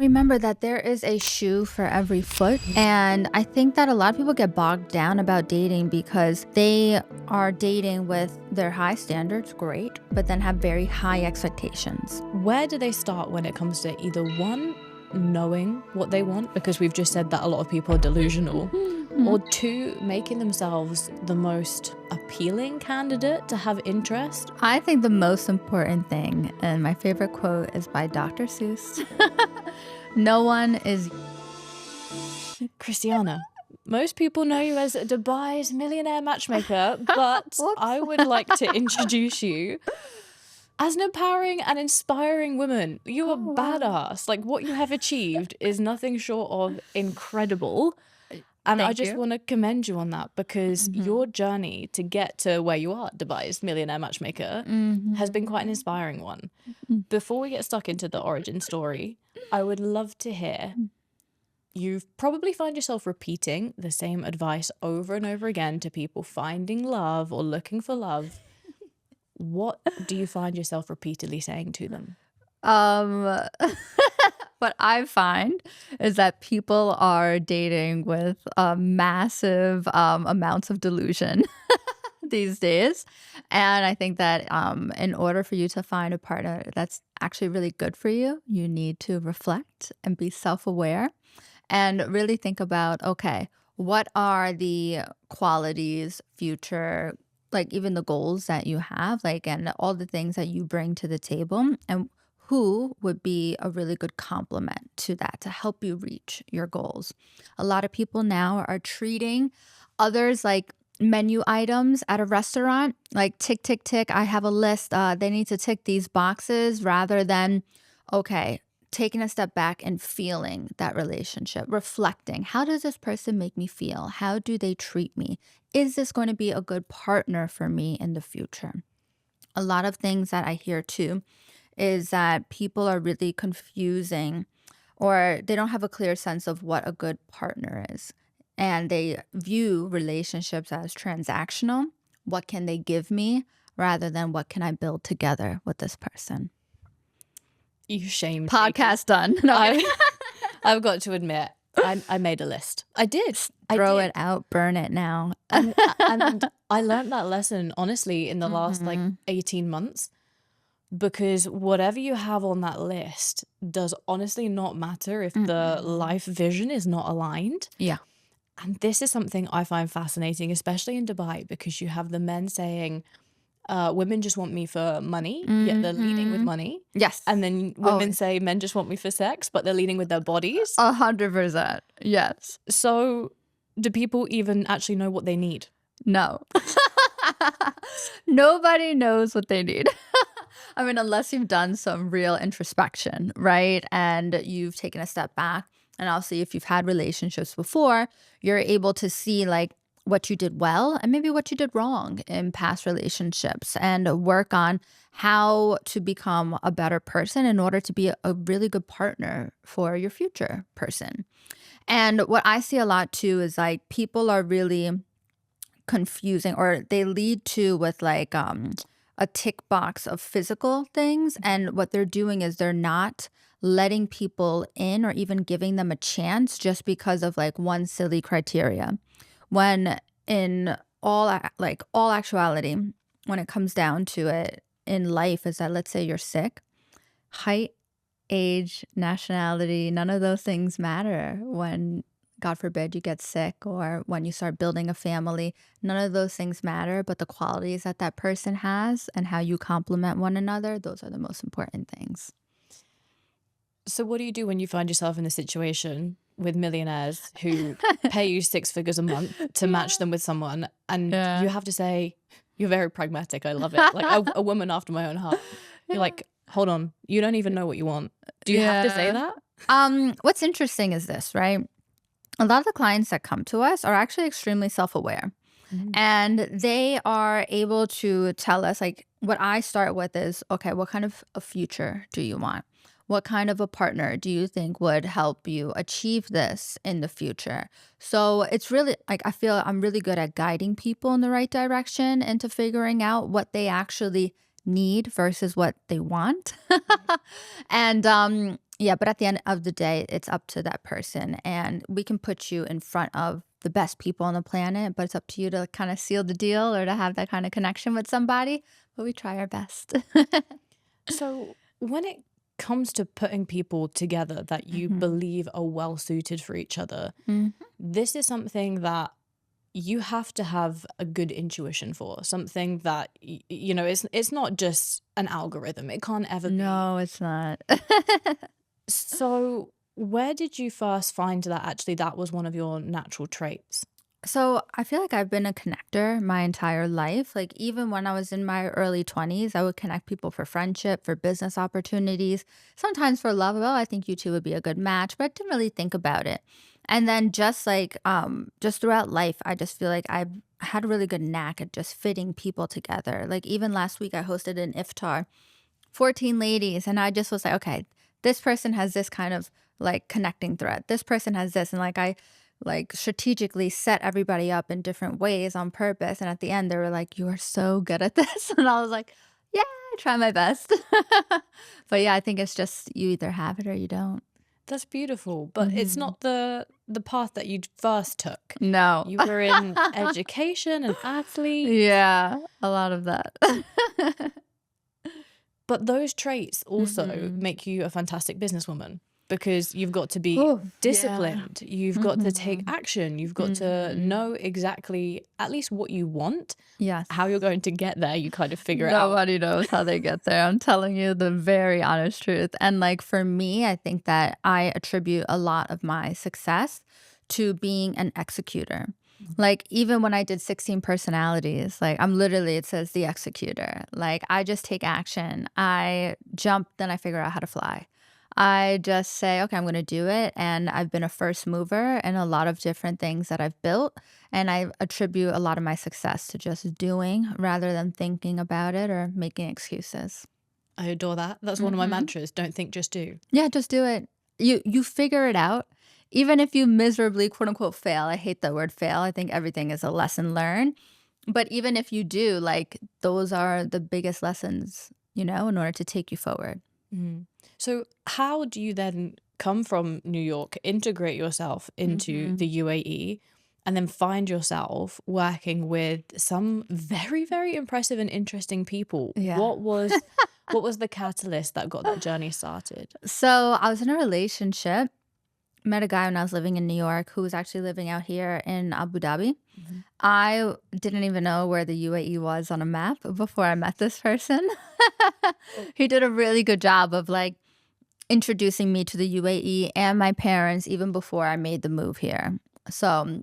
remember that there is a shoe for every foot. And I think that a lot of people get bogged down about dating because they are dating with their high standards, great, but then have very high expectations. Where do they start when it comes to either one, knowing what they want, because we've just said that a lot of people are delusional, or two, making themselves the most appealing candidate to have interest? I think the most important thing, and my favorite quote is by Dr. Seuss, no one is... Christiana, most people know you as Dubai's Millionaire Matchmaker, but I would like to introduce you as an empowering and inspiring woman. You are badass. Like, what you have achieved is nothing short of incredible. And I just want to commend you on that, because your journey to get to where you are, Dubai's Millionaire Matchmaker, has been quite an inspiring one. Before we get stuck into the origin story, I would love to hear, you've probably find yourself repeating the same advice over and over again to people finding love or looking for love. What do you find yourself repeatedly saying to them? What I find is that people are dating with massive amounts of delusion these days. And I think that in order for you to find a partner that's actually really good for you, you need to reflect and be self-aware and really think about, okay, what are the qualities, future, like even the goals that you have, like, and all the things that you bring to the table, and who would be a really good complement to that to help you reach your goals. A lot of people now are treating others like menu items at a restaurant, like tick, tick, tick, I have a list. They need to tick these boxes, rather than, okay, taking a step back and feeling that relationship, reflecting, how does this person make me feel? How do they treat me? Is this going to be a good partner for me in the future? A lot of things that I hear too is that people are really confusing, or they don't have a clear sense of what a good partner is. And they view relationships as transactional. What can they give me, rather than what can I build together with this person? You shame. Podcast done. No, I've got to admit, I made a list. I did. Throw it out, burn it now. And I learned that lesson, honestly, in the last 18 months. Because whatever you have on that list does honestly not matter if the life vision is not aligned. Yeah. And this is something I find fascinating, especially in Dubai, because you have the men saying, women just want me for money, yet they're leading with money. Yes. And then women say men just want me for sex, but they're leading with their bodies. 100%. Yes. So do people even actually know what they need? No. Nobody knows what they need. I mean, unless you've done some real introspection, right? And you've taken a step back. And obviously, if you've had relationships before, you're able to see like what you did well and maybe what you did wrong in past relationships, and work on how to become a better person in order to be a really good partner for your future person. And what I see a lot too is like people are really confusing, or they lead to with like a tick box of physical things. And what they're doing is they're not letting people in or even giving them a chance just because of like one silly criteria. When in all actuality, when it comes down to it in life, is that, let's say you're sick, height, age, nationality, none of those things matter when, God forbid, you get sick, or when you start building a family. None of those things matter, but the qualities that that person has and how you complement one another, those are the most important things. So what do you do when you find yourself in a situation with millionaires who pay you 6 figures a month to match them with someone, and you have to say, you're very pragmatic, I love it, like a woman after my own heart. You're like, hold on, you don't even know what you want. Do you have to say that? What's interesting is this, right? A lot of the clients that come to us are actually extremely self-aware. And they are able to tell us, like, what I start with is, okay, what kind of a future do you want? What kind of a partner do you think would help you achieve this in the future? So it's really like, I feel I'm really good at guiding people in the right direction into figuring out what they actually need versus what they want. And Yeah, but at the end of the day, it's up to that person, and we can put you in front of the best people on the planet, but it's up to you to kind of seal the deal or to have that kind of connection with somebody. But we try our best. So, when it comes to putting people together that you Mhm. believe are well suited for each other, Mhm. this is something that you have to have a good intuition for, something that it's not just an algorithm. It can't ever be. No, it's not. So, where did you first find that actually that was one of your natural traits? So I feel like I've been a connector my entire life. Like even when I was in my early 20s, I would connect people for friendship, for business opportunities, sometimes for love. Oh, I think you two would be a good match, but I didn't really think about it. And then just throughout life, I just feel like I've had a really good knack at just fitting people together. Like even last week I hosted an iftar, 14 ladies, and I just was like, okay, this person has this kind of like connecting thread. This person has this. And like I like strategically set everybody up in different ways on purpose. And at the end, they were like, you are so good at this. And I was like, yeah, I try my best. But yeah, I think it's just you either have it or you don't. That's beautiful, but it's Hmm. not the path that you first took. No. You were in education and athlete, Yeah, a lot of that. but those traits also Hmm. make you a fantastic businesswoman because you've got to be Oh, yeah. disciplined, you've got to take Hmm. action, you've got to Hmm. know exactly at least what you want. Yes. How you're going to get there, you kind of figure it out. Nobody knows how they get there. I'm telling you the very honest truth. And like for me, I think that I attribute a lot of my success to being an executor. Like even when I did 16 personalities, like I'm literally, it says the executor. Like I just take action. I jump, then I figure out how to fly. I just say, okay, I'm going to do it. And I've been a first mover in a lot of different things that I've built. And I attribute a lot of my success to just doing rather than thinking about it or making excuses. I adore that. That's one of my Hmm. mantras. Don't think, just do. Yeah, just do it. You figure it out. Even if you miserably quote unquote fail. I hate the word fail. I think everything is a lesson learned. But even if you do, like those are the biggest lessons, in order to take you forward. Mhm. So, how do you then come from New York, integrate yourself into Hmm. the UAE, and then find yourself working with some very, very impressive and interesting people? Yeah. What was the catalyst that got that journey started? So I was in a relationship, met a guy when I was living in New York who was actually living out here in Abu Dhabi. Mhm. I didn't even know where the UAE was on a map before I met this person. He did a really good job of like introducing me to the UAE and my parents even before I made the move here. So,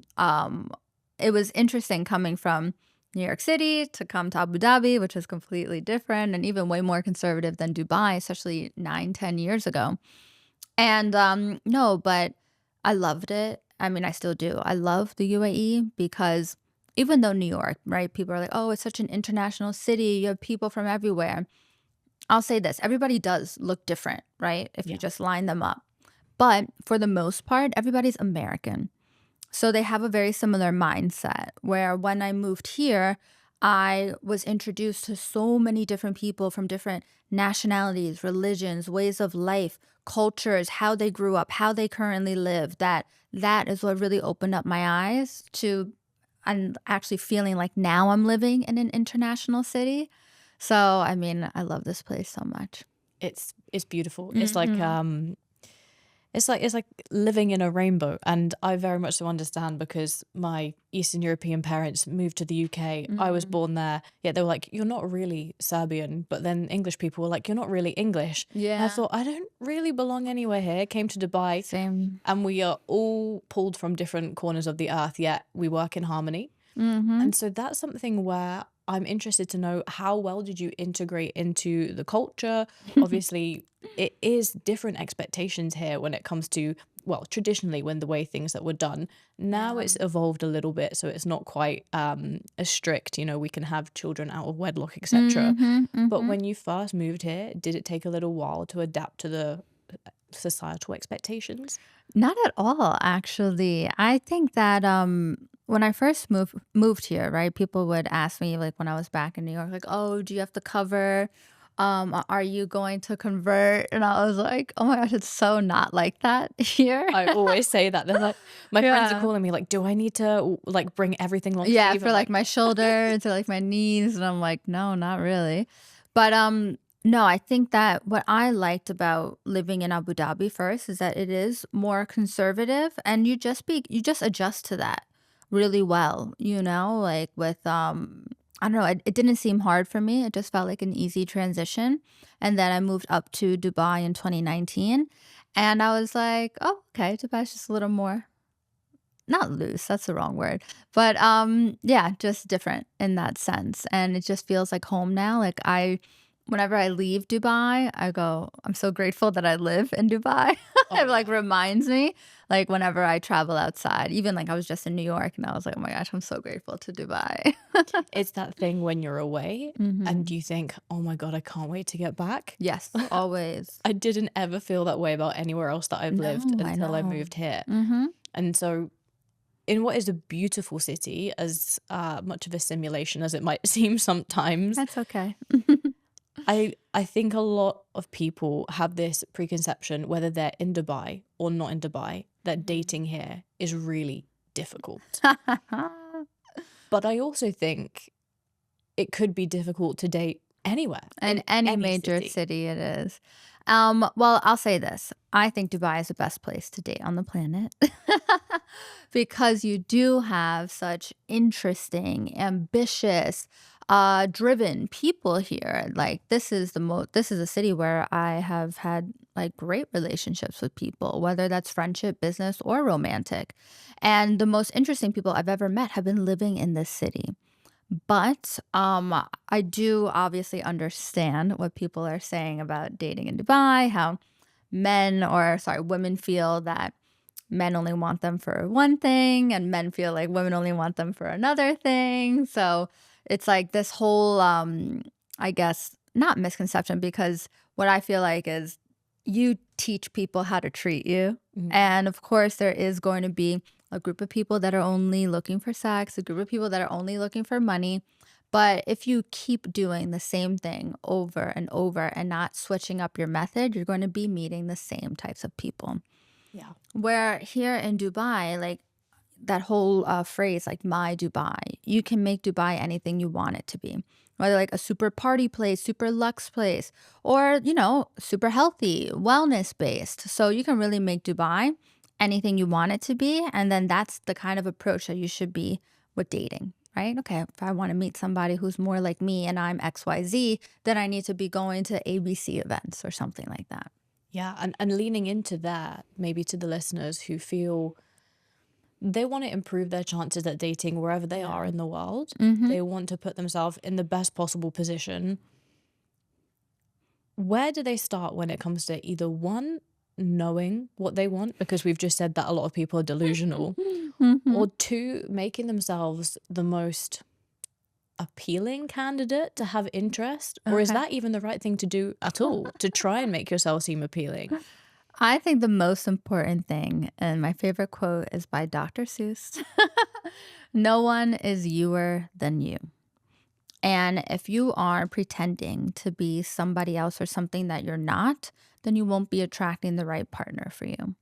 it was interesting coming from New York City to come to Abu Dhabi, which is completely different and even way more conservative than Dubai, especially 9, 10 years ago. And no, but I loved it. I mean, I still do. I love the UAE because even though New York, right? People are like, oh, it's such an international city. You have people from everywhere. I'll say this, everybody does look different, right? If you Yeah. just line them up. But for the most part, everybody's American. So they have a very similar mindset where when I moved here, I was introduced to so many different people from different nationalities, religions, ways of life, cultures, how they grew up, how they currently live. That is what really opened up my eyes to and actually feeling like now I'm living in an international city. So, I mean, I love this place so much. It's beautiful. Mhm. It's like living in a rainbow, and I very much so understand because my Eastern European parents moved to the UK. I was Mhm. born there. Yeah, they were like, "You're not really Serbian," but then English people were like, "You're not really English." And I Yeah. thought, I don't really belong anywhere here. Came to Dubai, Same. and we are all pulled from different corners of the earth, yet we work in harmony. Mhm. And so that's something where I'm interested to know how well did you integrate into the culture? Obviously, it is different expectations here when it comes to, well, traditionally when the way things that were done. Now Yeah. it's evolved a little bit, so it's not quite as strict. We can have children out of wedlock, etc. Mhm. But Mhm. when you first moved here, did it take a little while to adapt to the societal expectations? Not at all, actually. I think that when I first moved here, right, people would ask me like when I was back in New York, like, "Oh, do you have to cover Are you going to convert? And I was like, oh my gosh, it's so not like that here. I always say that. They're like, my friends are Yeah. calling me like, do I need to like bring everything long Yeah, sleeve? for I'm like like, my shoulders or like my knees. And I'm like, no, not really. But no, I think that what I liked about living in Abu Dhabi first is that it is more conservative and you just adjust to that really well, like with I don't know, it didn't seem hard for me. It just felt like an easy transition. And then I moved up to Dubai in 2019 and I was like, oh, okay, Dubai's just a little more not loose, that's the wrong word. But, yeah, just different in that sense, and it just feels like home now, like, whenever I leave Dubai, I go, "I'm so grateful that I live in Dubai." oh It, like, yeah. reminds me, like, whenever I travel outside, even, like, I was just in New York, and I was like, "Oh my gosh, I'm so grateful to Dubai." It's that thing when you're away and Mhm. you think, oh my God, I can't wait to get back. Yes, always. I didn't ever feel that way about anywhere else that I've lived No, I until I know. moved here. Mhm. And so, in what is a beautiful city, as much of a simulation as it might seem sometimes, That's okay. I think a lot of people have this preconception, whether they're in Dubai or not in Dubai, that Mhm. dating here is really difficult. But I also think it could be difficult to date anywhere, In in any any major city. city it is. Well, I'll say this. I think Dubai is the best place to date on the planet because you do have such interesting, ambitious, driven people here. Like this is a city where I have had like great relationships with people, whether that's friendship, business, or romantic. And the most interesting people I've ever met have been living in this city. But, I do obviously understand what people are saying about dating in Dubai, how women feel that men only want them for one thing and men feel like women only want them for another thing. So it's like this whole, I guess, not misconception because what I feel like is you teach people how to treat you. Mhm. And of course, there is going to be a group of people that are only looking for sex, a group of people that are only looking for money. But if you keep doing the same thing over and over and not switching up your method, you're going to be meeting the same types of people. Yeah. Where here in Dubai, like that whole phrase, like my Dubai, you can make Dubai anything you want it to be. Whether like a super party place, super luxe place, or, super healthy, wellness based. So you can really make Dubai anything you want it to be. And then that's the kind of approach that you should be with dating, right? Okay, if I want to meet somebody who's more like me and I'm XYZ, then I need to be going to ABC events or something like that. Yeah. And leaning into that, maybe to the listeners who feel they want to improve their chances at dating wherever they are Yeah. in the world. Mm-hmm. They want to put themselves in the best possible position. Where do they start when it comes to either one, knowing what they want, because we've just said that a lot of people are delusional, Mm-hmm. or two, making themselves the most appealing candidate to have interest? Or is Okay. that even the right thing to do at all, to try and make yourself seem appealing? I think the most important thing, and my favorite quote is by Dr. Seuss. No one is youer than you. And if you are pretending to be somebody else or something that you're not, then you won't be attracting the right partner for you.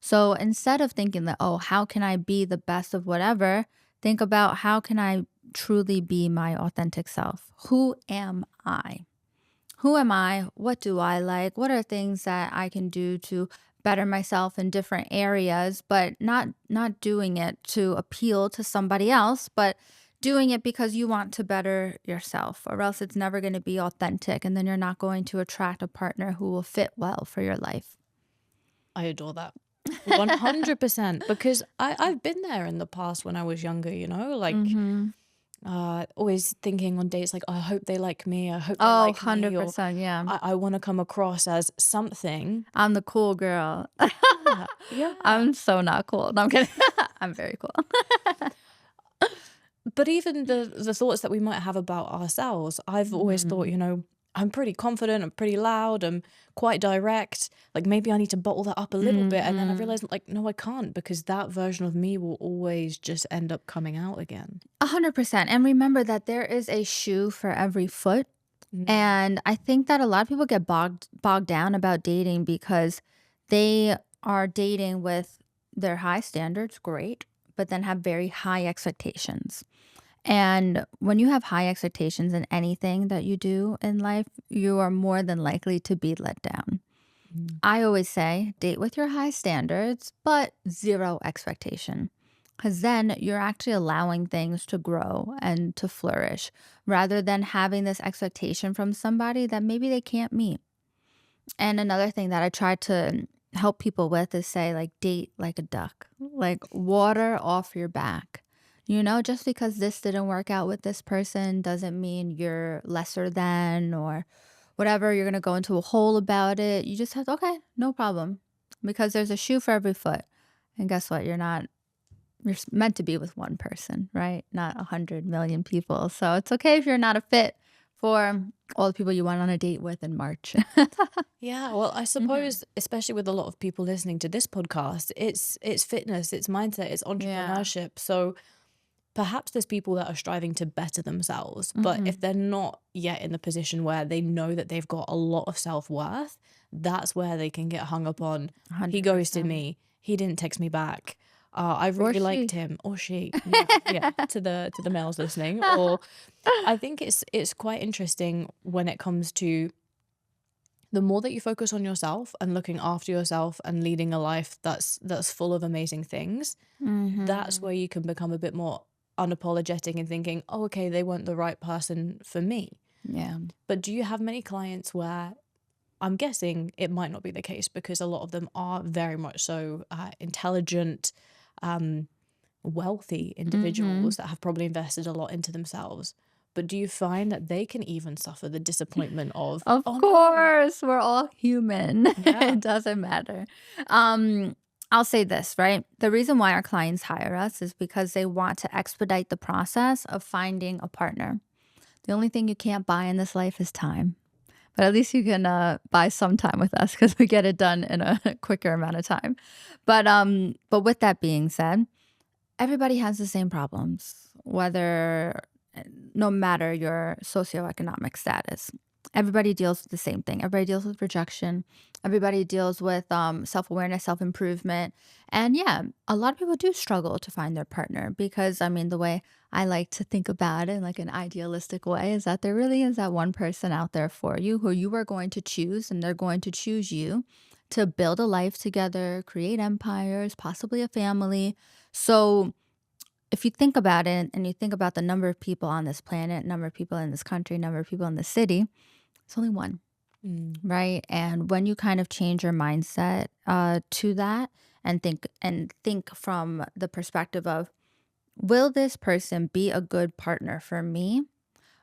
So instead of thinking that, oh, how can I be the best of whatever, think about how can I truly be my authentic self? Who am I? Who am I? What do I like? What are things that I can do to better myself in different areas, but not doing it to appeal to somebody else, but doing it because you want to better yourself, or else it's never going to be authentic and then you're not going to attract a partner who will fit well for your life. I adore that. 100%. Because I've been there in the past when I was younger, like Mhm. always thinking on dates like, I hope they like me, I hope they Oh, like me, or 100%, yeah. I want to come across as something. I'm the cool girl. Yeah, yeah. I'm so not cool. No, I'm kidding. I'm very cool. But even the thoughts that we might have about ourselves, I've always thought, Mhm. I'm pretty confident, I'm pretty loud, I'm quite direct. Like maybe I need to bottle that up a little bit. And then I Mhm. realized like, no, I can't, because that version of me will always just end up coming out again. 100%. And remember that there is a shoe for every foot. And I think that a lot of people get bogged down about dating because they are dating with their high standards, great, but then have very high expectations. And when you have high expectations in anything that you do in life, you are more than likely to be let down. Mm. I always say date with your high standards, but zero expectation. Because then you're actually allowing things to grow and to flourish rather than having this expectation from somebody that maybe they can't meet. And another thing that I try to help people with is say, like, date like a duck, like water off your back. Just because this didn't work out with this person doesn't mean you're lesser than or whatever. You're going to go into a hole about it. You just have to, okay, no problem. Because there's a shoe for every foot. And guess what? You're meant to be with one person, right? Not 100 million people. So it's okay if you're not a fit for all the people you went on a date with in March. Yeah, well, I suppose, especially with a lot of people listening to this podcast, it's fitness, it's mindset, it's Yeah. entrepreneurship. So perhaps there's people that are striving to better themselves, but if they're not yet in the position where they know that they've got a lot of self-worth, that's where they can get hung up on, he ghosted 100%. me, he didn't text me back, I Or really liked she. him, or she. Yeah, yeah, to the males listening. Or I think it's quite interesting when it comes to the more that you focus on yourself and looking after yourself and leading a life that's full of amazing things, that's where you can become a bit more unapologetic and thinking, oh, okay, they weren't the right person for me. Yeah. But do you have many clients where, I'm guessing it might not be the case because a lot of them are very much so intelligent, wealthy individuals that have probably invested a lot into themselves. But do you find that they can even suffer the disappointment of, Of oh no, course, we're all human. yeah, It doesn't matter. Um, I'll say this, right? The reason why our clients hire us is because they want to expedite the process of finding a partner. The only thing you can't buy in this life is time. But at least you can buy some time with us because we get it done in a quicker amount of time. But with that being said, everybody has the same problems, whether no matter your socioeconomic status. Everybody deals with the same thing. Everybody deals with rejection. Everybody deals with self-awareness, self-improvement. And yeah, a lot of people do struggle to find their partner because, I mean, the way I like to think about it in like an idealistic way is that there really is that one person out there for you who you are going to choose and they're going to choose you to build a life together, create empires, possibly a family. So if you think about it and you think about the number of people on this planet, number of people in this country, number of people in the city, it's only one, mm, right? And when you kind of change your mindset to that and think from the perspective of, will this person be a good partner for me?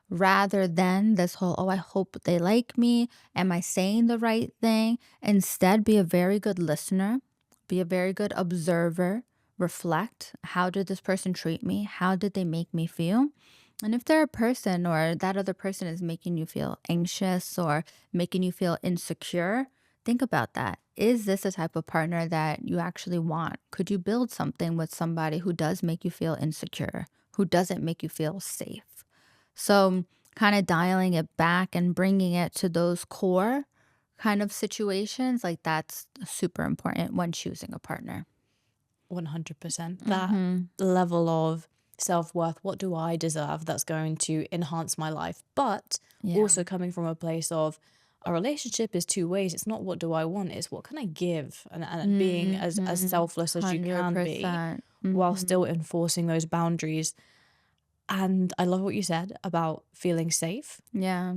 Rather than this whole, oh, I hope they like me. Am I saying the right thing? Instead, be a very good listener, be a very good observer, reflect. How did this person treat me? How did they make me feel? And if they're a person or that other person is making you feel anxious or making you feel insecure, think about that. Is this a type of partner that you actually want? Could you build something with somebody who does make you feel insecure, who doesn't make you feel safe? So, kind of dialing it back and bringing it to those core kind of situations, like that's super important when choosing a partner. 100%. That Mm-hmm. level of self-worth, what do I deserve that's going to enhance my life? But Yeah. also coming from a place of, a relationship is two ways. It's not what do I want, it's what can I give, and being as Mm-hmm. selfless as you can be 100%. while Mm-hmm. still enforcing those boundaries. And I love what you said about feeling safe. Yeah.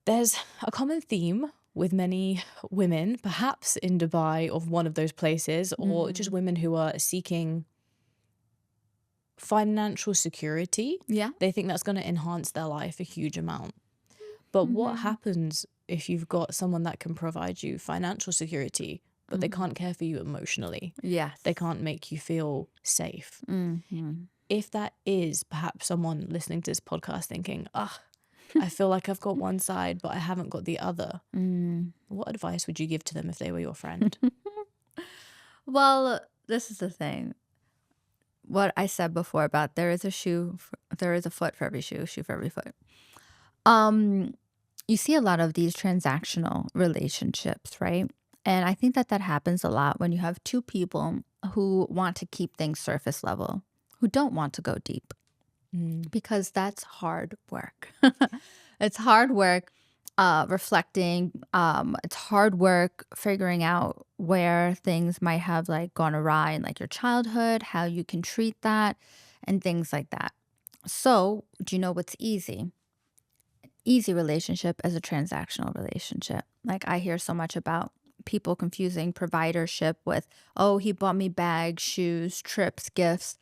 There's a common theme with many women, perhaps in Dubai, of one of those places, or just Mm-hmm. women who are seeking financial security. Yeah. They think that's going to enhance their life a huge amount. But what Mm-hmm. happens if you've got someone that can provide you financial security, but they Mm-hmm. can't care for you emotionally? Yes. They can't make you feel safe. Mm-hmm. If that is perhaps someone listening to this podcast thinking, ah, I feel like I've got one side, but I haven't got the other, Mm. what advice would you give to them if they were your friend? Well, this is the thing. What I said before about there is a foot for every shoe, shoe for every foot. Um, you see a lot of these transactional relationships, right? And I think that that happens a lot when you have two people who want to keep things surface level, who don't want to go deep, Mm. because that's hard work. It's hard work reflecting. It's hard work figuring out where things might have like gone awry in like your childhood, how you can treat that, and things like that. So, do you know what's easy? Easy relationship as a transactional relationship. Like I hear so much about people confusing providership with, oh, he bought me bags, shoes, trips, gifts,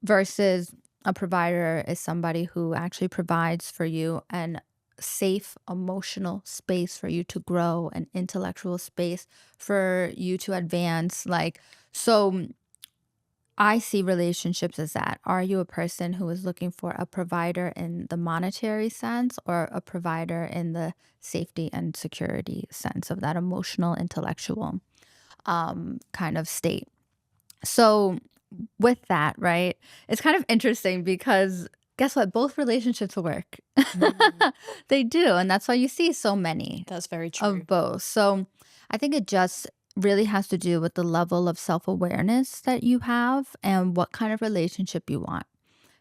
versus a provider is somebody who actually provides for you an safe emotional space for you to grow, an intellectual space for you to advance. Like, so I see relationships as that. Are you a person who is looking for a provider in the monetary sense, or a provider in the safety and security sense of that emotional, intellectual kind of state? So, with that, right, it's kind of interesting because guess what? Both relationships work. Mm. They do. And that's why you see so many That's very true. of both. So I think it just really has to do with the level of self awareness that you have and what kind of relationship you want.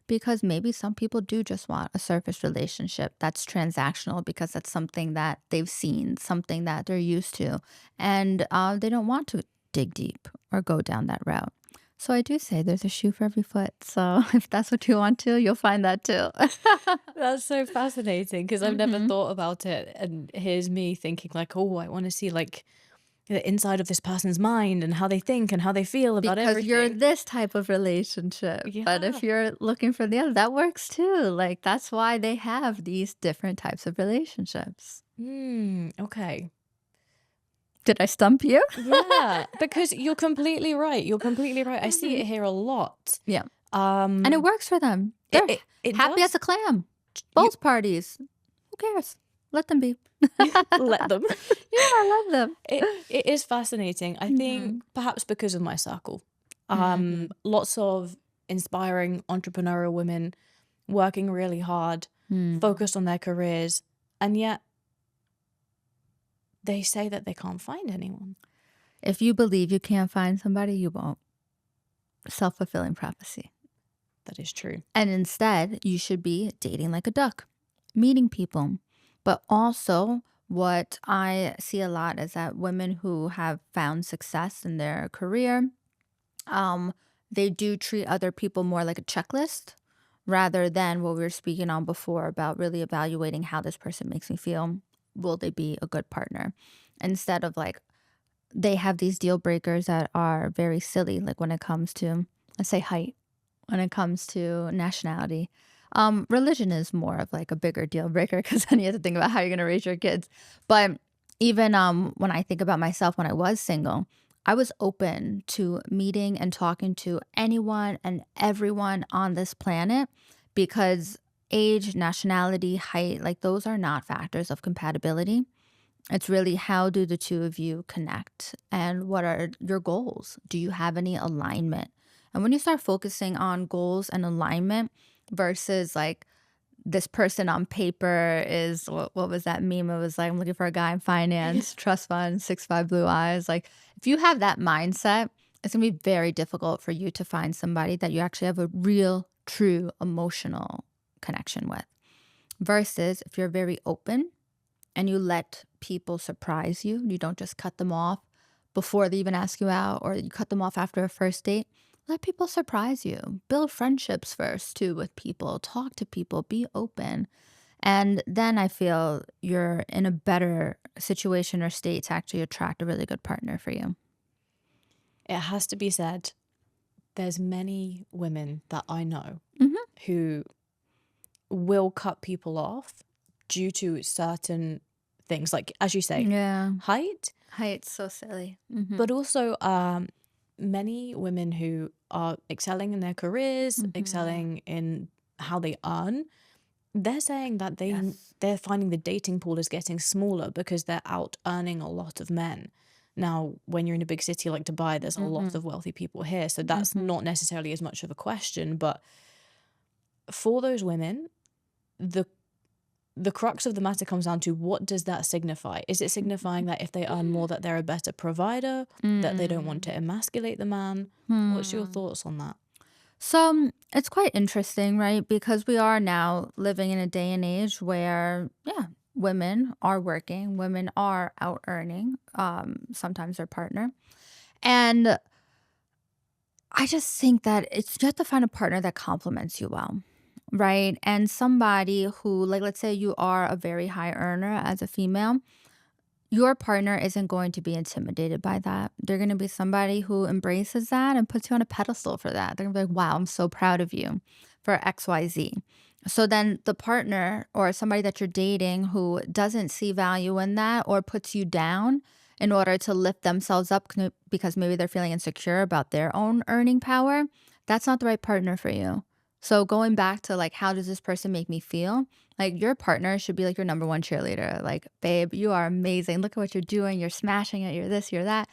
Because maybe some people do just want a surface relationship that's transactional because that's something that they've seen, something that they're used to, and they don't want to dig deep or go down that route. So I do say there's a shoe for every foot. So if that's what you want to, you'll find that too. That's so fascinating because I've never Hmm. thought about it. And here's me thinking like, oh, I want to see like the inside of this person's mind and how they think and how they feel about Because you're everything. this type of relationship. But Yeah. if you're looking for the other, that works too. Like that's why they have these different types of relationships. Okay. Did I stump you? Yeah, because you're completely right. You're completely right. I see Hmm. it here a lot. Yeah. And it Um, works for them. it They're it, it happy as does. a clam. You Both parties. Who cares? Let them be. let them. Yeah, I love them. It is fascinating. I think Mhm. perhaps because of my circle. Mhm. Lots of inspiring entrepreneurial women working really hard, Mm. focused on their careers, and yet they say that they can't find anyone. If you believe you can't find somebody, you won't. Self-fulfilling prophecy. That is true. And instead, you should be dating like a duck, meeting people. But also, what I see a lot is that women who have found success in their career, um, they do treat other people more like a checklist rather than what we were speaking on before about really evaluating how this person makes me feel. Will they be a good partner? Instead of like, they have these deal breakers that are very silly, like when it comes to, let's say, height, when it comes to nationality. Religion is more of like a bigger deal breaker because then you have to think about how you're going to raise your kids. But even when I think about myself when I was single, I was open to meeting and talking to anyone and everyone on this planet because age, nationality, height, like those are not factors of compatibility. It's really how do the two of you connect and what are your goals? Do you have any alignment? And when you start focusing on goals and alignment versus like this person on paper is what was that meme? It was like, I'm looking for a guy in finance, trust fund, 6'5" blue eyes. Like if you have that mindset, it's gonna be very difficult for you to find somebody that you actually have a real, true emotional connection with. Versus if you're very open and you let people surprise you. You don't just cut them off before they even ask you out, or you cut them off after a first date. Let people surprise you. Build friendships first, too, with people. Talk to people. Be open. And then I feel you're in a better situation or state to actually attract a really good partner for you. It has to be said, there's many women that I know Hmm. who will cut people off due to certain things, like as you say, Yeah. height, Height's so silly. Hmm. but also many women who are excelling in their careers, Hmm. excelling in how they earn. They're saying that Yes. they're finding the dating pool is getting smaller because they're out earning a lot of men. Now, when you're in a big city like Dubai, there's a lot Hmm. of wealthy people here, so that's Hmm. not necessarily as much of a question. But for those women, the the crux of the matter comes down to, what does that signify? Is it signifying that if they earn more, that they're a better provider, that they don't want to Mm. emasculate the man? What's your Hmm. thoughts on that? So it's quite interesting, right? Because we are now living in a day and age where, yeah, women are working, women are out earning, sometimes their partner. And I just think that it's you have to find a partner that complements you well, right? And somebody who, like, let's say you are a very high earner as a female, your partner isn't going to be intimidated by that. They're going to be somebody who embraces that and puts you on a pedestal for that. They're going to be like, wow, I'm so proud of you for XYZ. So then the partner or somebody that you're dating who doesn't see value in that or puts you down in order to lift themselves up because maybe they're feeling insecure about their own earning power, that's not the right partner for you. So going back to like, how does this person make me feel? Like your partner should be like your number one cheerleader. Like, babe, you are amazing. Look at what you're doing. You're smashing it. You're this, you're that.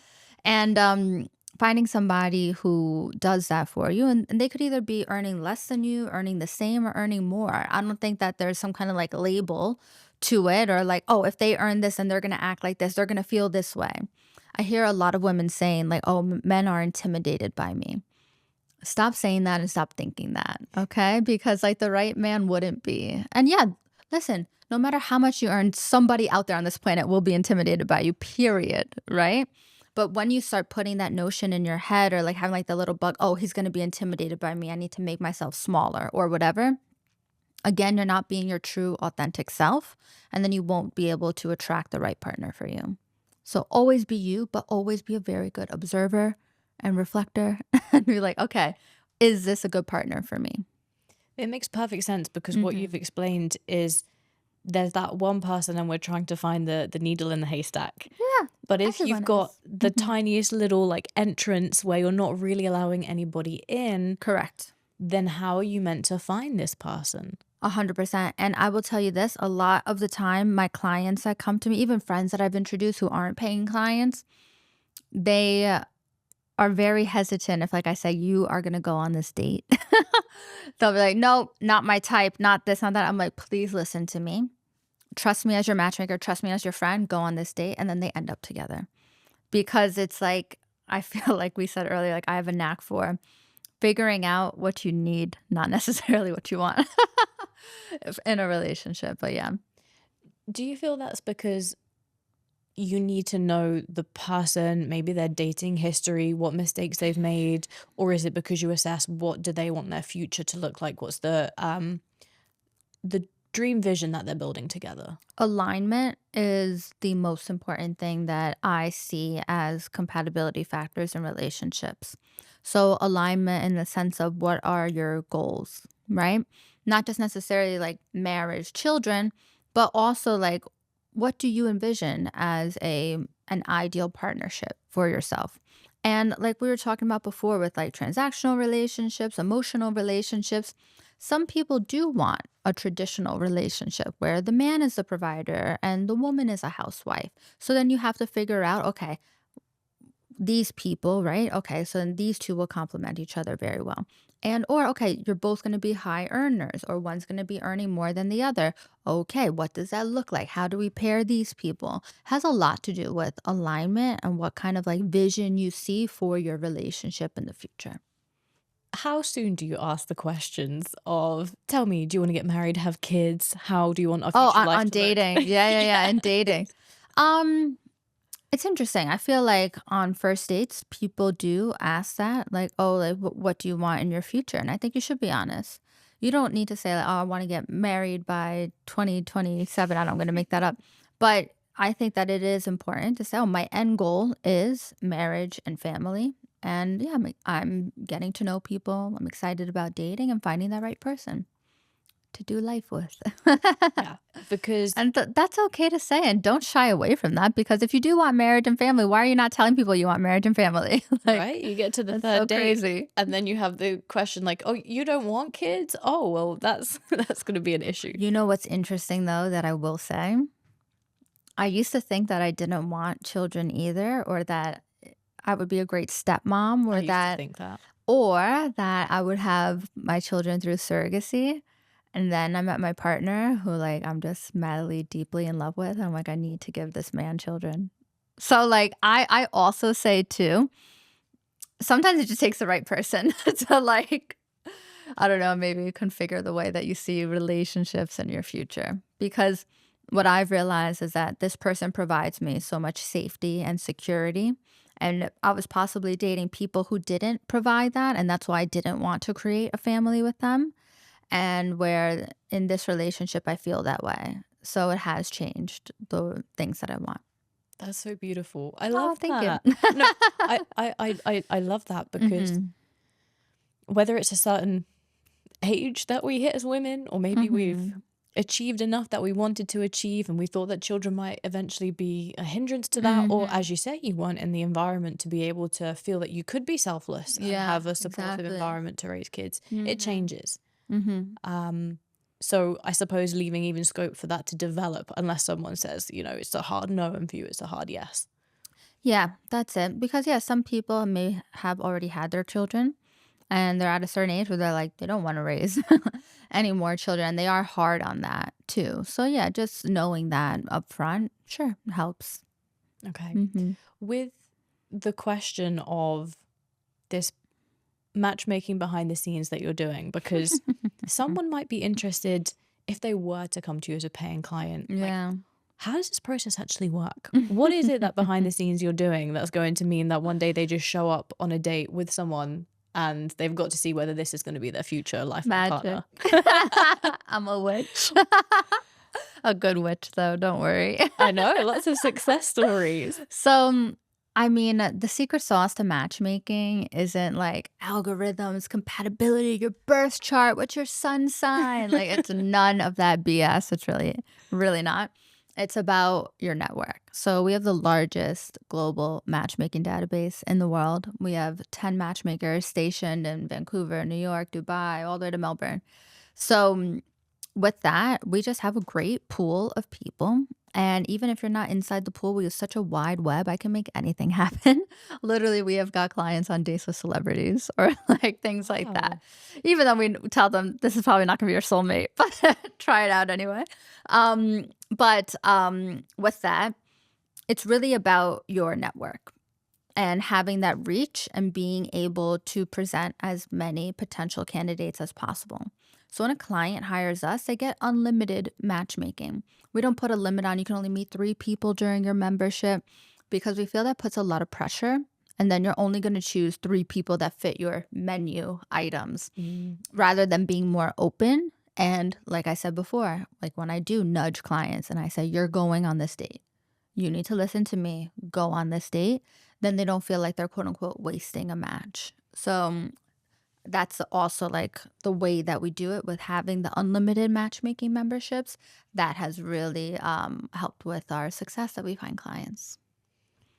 And finding somebody who does that for you. And they could either be earning less than you, earning the same, or earning more. I don't think that there's some kind of like label to it or like, oh, if they earn this and they're going to act like this, they're going to feel this way. I hear a lot of women saying, like, oh, men are intimidated by me. Stop saying that and stop thinking that, okay? Because like the right man wouldn't be. And yeah, listen, no matter how much you earn, somebody out there on this planet will be intimidated by you, period, right? But when you start putting that notion in your head or like having like the little bug, oh, he's going to be intimidated by me. I need to make myself smaller or whatever. Again, you're not being your true authentic self, and then you won't be able to attract the right partner for you. So always be you, but always be a very good observer and reflector and be like, okay, is this a good partner for me? It makes perfect sense, because what Hmm. you've explained is there's that one person and we're trying to find the needle in the haystack. Yeah, But if you've everyone got is. the Hmm. tiniest little like entrance where you're not really allowing anybody in, Correct. then how are you meant to find this person? 100%. And I will tell you this, a lot of the time, my clients that come to me, even friends that I've introduced who aren't paying clients, they are very hesitant if, like I say, you are going to go on this date. They'll be like, nope, not my type, not this, not that. I'm like, please listen to me. Trust me as your matchmaker, trust me as your friend, go on this date. And then they end up together because it's like, I feel like we said earlier, like I have a knack for figuring out what you need, not necessarily what you want in a relationship. But yeah. Do you feel that's because you need to know the person, maybe their dating history, what mistakes they've made, or is it because you assess what do they want their future to look like? What's the dream vision that they're building together? Alignment is the most important thing that I see as compatibility factors in relationships. So, alignment in the sense of what are your goals, right? Not just necessarily like marriage, children, but also like what do you envision as an ideal partnership for yourself? And like we were talking about before with like transactional relationships, emotional relationships, some people do want a traditional relationship where the man is the provider and the woman is a housewife. So then you have to figure out, okay, these people, right? Okay, so then these two will complement each other very well. And or okay, you're both going to be high earners or one's going to be earning more than the other. Okay, what does that look like? How do we pair these people? Has a lot to do with alignment and what kind of like vision you see for your relationship in the future. How soon do you ask the questions of, tell me, do you want to get married, have kids? How do you want our Oh, future life on to look? dating. Yeah, yeah, yeah, Yeah. and dating. Um It's interesting. I feel like on first dates, people do ask that, like, "Oh, like, what do you want in your future?" And I think you should be honest. You don't need to say, like, "Oh, I want to get married by 2027." I don't, I'm going to make that up. But I think that it is important to say, "Oh, my end goal is marriage and family." And yeah, I'm getting to know people. I'm excited about dating and finding that right person to do life with. Yeah. Because, And that's okay to say, and don't shy away from that because if you do want marriage and family, why are you not telling people you want marriage and family? Like, right, you get to the that's so third date crazy. and then you have the question like, oh, you don't want kids? Oh, well, that's that's going to be an issue. You know what's interesting though that I will say? I used to think that I didn't want children either, or that I would be a great stepmom, I used to think that. or that I would have my children through surrogacy. And then I met my partner who like I'm just madly deeply in love with. I'm like, I need to give this man children. So like I also say too, sometimes it just takes the right person to like, I don't know, maybe configure the way that you see relationships in your future. Because what I've realized is that this person provides me so much safety and security. And I was possibly dating people who didn't provide that. And that's why I didn't want to create a family with them. And where in this relationship, I feel that way. So it has changed the things that I want. That's so beautiful. I Oh, love thank you. that. No, I love that because hmm whether it's a certain age that we hit as women, or maybe we've hmm achieved enough that we wanted to achieve and we thought that children might eventually be a hindrance to that, or hmm as you say, you weren't in the environment to be able to feel that you could be selfless and Yeah, have a supportive exactly. environment to raise kids. It hmm changes. hmm So I suppose leaving even scope for that to develop, unless someone says, it's a hard no, and for you it's a hard yes. Yeah, that's it. Because yeah, some people may have already had their children and they're at a certain age where they're like they don't want to raise any more children. And they are hard on that too. So yeah, just knowing that up front, sure, helps. Okay. hmm With the question of this matchmaking behind the scenes that you're doing, because someone might be interested if they were to come to you as a paying client. Like, Yeah. how does this process actually work? What is it that behind the scenes you're doing that's going to mean that one day they just show up on a date with someone and they've got to see whether this is going to be their future lifelong Magic. partner? I'm a witch. A good witch, though. Don't worry. I know, lots of success stories. So, I mean, the secret sauce to matchmaking isn't like algorithms, compatibility, your birth chart, what's your sun sign. Like, it's none of that BS. It's really, really not. It's about your network. So, we have the largest global matchmaking database in the world. We have 10 matchmakers stationed in Vancouver, New York, Dubai, all the way to Melbourne. So, with that, we just have a great pool of people. And even if you're not inside the pool, we have such a wide web, I can make anything happen. Literally, we have got clients on dates with celebrities or like things like that. Wow. Even though we tell them this is probably not going to be your soulmate, but try it out anyway. But with that, it's really about your network and having that reach and being able to present as many potential candidates as possible. So when a client hires us, they get unlimited matchmaking. We don't put a limit on you can only meet 3 people during your membership because we feel that puts a lot of pressure. And then you're only going to choose 3 people that fit your menu items Mm. rather than being more open. And like I said before, like when I do nudge clients and I say, you're going on this date, you need to listen to me, go on this date, then they don't feel like they're quote unquote wasting a match. So that's also like the way that we do it with having the unlimited matchmaking memberships. That has really helped with our success that we find clients.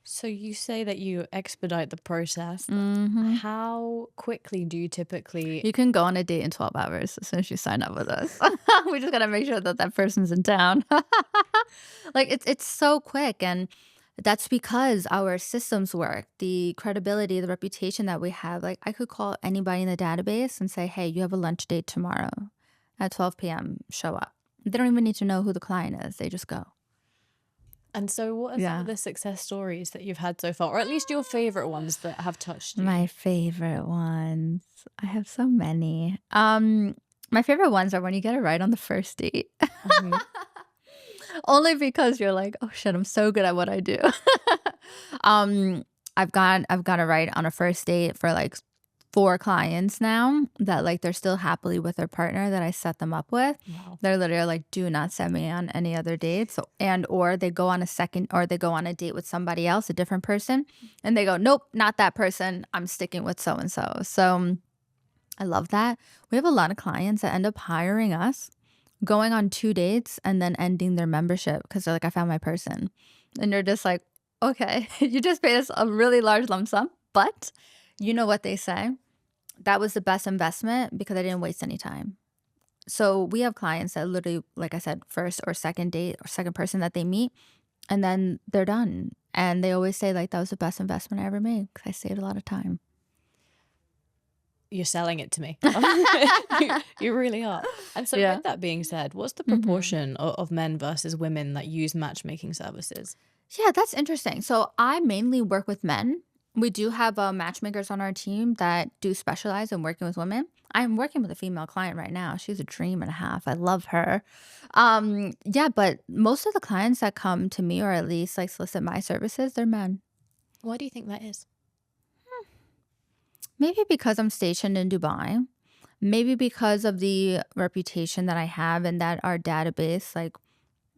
So you say that you expedite the process. hmm How quickly do you typically? You can go on a date in 12 hours as soon as you sign up with us. We just got to make sure that that person's in town. Like it's so quick, and that's because our systems work, the credibility, the reputation that we have. Like I could call anybody in the database and say, "Hey, you have a lunch date tomorrow at 12 p.m. Show up." They don't even need to know who the client is. They just go. And so, what are some of Yeah. the success stories that you've had so far, or at least your favorite ones that have touched you? My favorite ones. I have so many. My favorite ones are when you get it right on the first date. Mhm. Only because you're like, oh shit, I'm so good at what I do. um, I've got it right on a first date for like 4 clients now that like they're still happily with their partner that I set them up with. Wow. They're literally like, do not send me on any other dates. So, and or they go on a second or they go on a date with somebody else, a different person, and they go, nope, not that person. I'm sticking with so and so. So I love that. We have a lot of clients that end up hiring us, going on 2 dates, and then ending their membership because they're like, I found my person. And you're just like, okay, you just paid us a really large lump sum, but you know what they say? That was the best investment because I didn't waste any time. So we have clients that literally, like I said, first or second date or second person that they meet, and then they're done. And they always say, like, that was the best investment I ever made because I saved a lot of time. You're selling it to me. You really are. And so Yeah. with that being said, what's the hmm proportion of men versus women that use matchmaking services? Yeah, that's interesting. So I mainly work with men. We do have matchmakers on our team that do specialize in working with women. I'm working with a female client right now. She's a dream and a half. I love her. Yeah, but most of the clients that come to me or at least like solicit my services, they're men. Why do you think that is? Maybe because I'm stationed in Dubai. Maybe because of the reputation that I have and that our database, like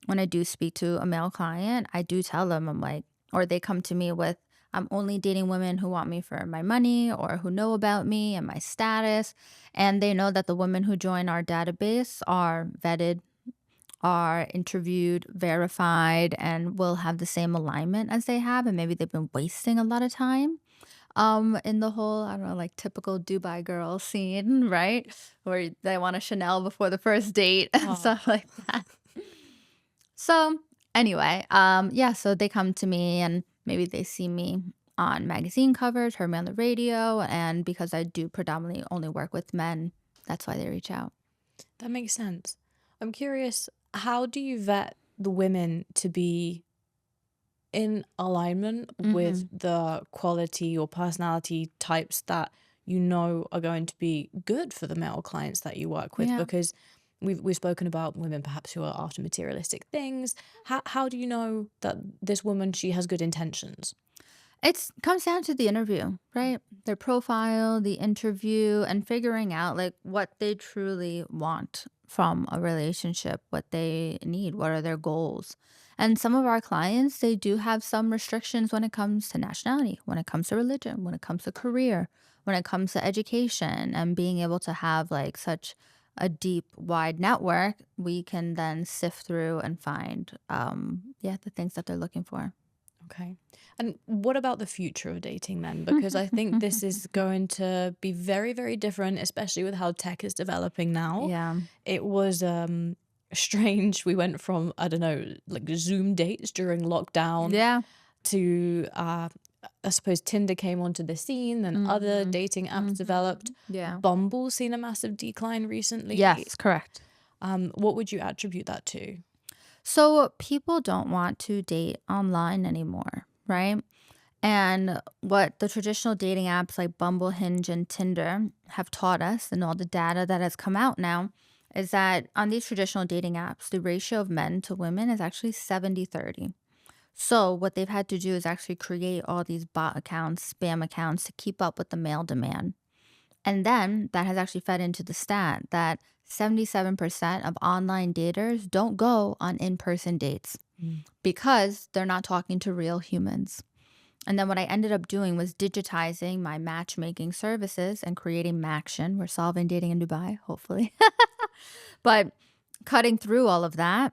when I do speak to a male client, I do tell them, I'm like, or they come to me with, I'm only dating women who want me for my money or who know about me and my status. And they know that the women who join our database are vetted, are interviewed, verified, and will have the same alignment as they have. And maybe they've been wasting a lot of time in the whole, I don't know, like typical Dubai girl scene, right? Where they want a Chanel before the first date and Oh, stuff like that. So anyway, yeah, so they come to me and maybe they see me on magazine covers, heard me on the radio, and because I do predominantly only work with men, that's why they reach out. that makes sense. I'm curious, how do you vet the women to be in alignment with hmm the quality or personality types that you know are going to be good for the male clients that you work with? Yeah. Because we've spoken about women perhaps who are after materialistic things. How do you know that this woman, she has good intentions? It's comes down to the interview, right? Their profile, the interview, and figuring out like what they truly want from a relationship, what they need, what are their goals. And some of our clients, they do have some restrictions when it comes to nationality, when it comes to religion, when it comes to career, when it comes to education, and being able to have like such a deep, wide network, we can then sift through and find, yeah, the things that they're looking for. Okay. And what about the future of dating then? Because I think this is going to be very, very different, especially with how tech is developing now. Yeah. It was strange. We went from, I don't know, like Zoom dates during lockdown Yeah. to I suppose Tinder came onto the scene, then other Mhm. dating apps developed. Mhm. Yeah. Bumble's seen a massive decline recently. Yes, correct. What would you attribute that to? So people don't want to date online anymore, right? And what the traditional dating apps like Bumble, Hinge, and Tinder have taught us, and all the data that has come out now, is that on these traditional dating apps, the ratio of men to women is actually 70-30. So what they've had to do is actually create all these bot accounts, spam accounts to keep up with the male demand. And then that has actually fed into the stat that 77% of online daters don't go on in person dates Mm. because they're not talking to real humans. And then what I ended up doing was digitizing my matchmaking services and creating Maxion. We're solving dating in Dubai, hopefully. But cutting through all of that,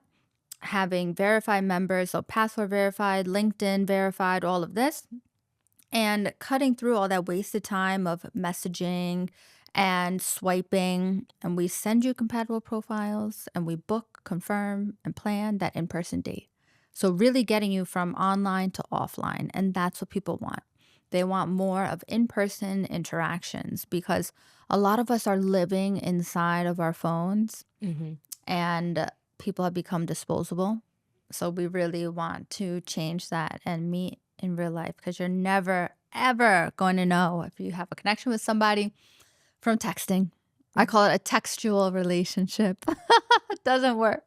having verified members, so password verified, LinkedIn verified, all of this, and cutting through all that wasted time of messaging and swiping. And we send you compatible profiles and we book, confirm, and plan that in person date. So, really getting you from online to offline. And that's what people want. They want more of in person interactions because a lot of us are living inside of our phones Hmm. and people have become disposable. So we really want to change that and meet in real life because you're never, ever going to know if you have a connection with somebody from texting. I call it a textual relationship. It doesn't work.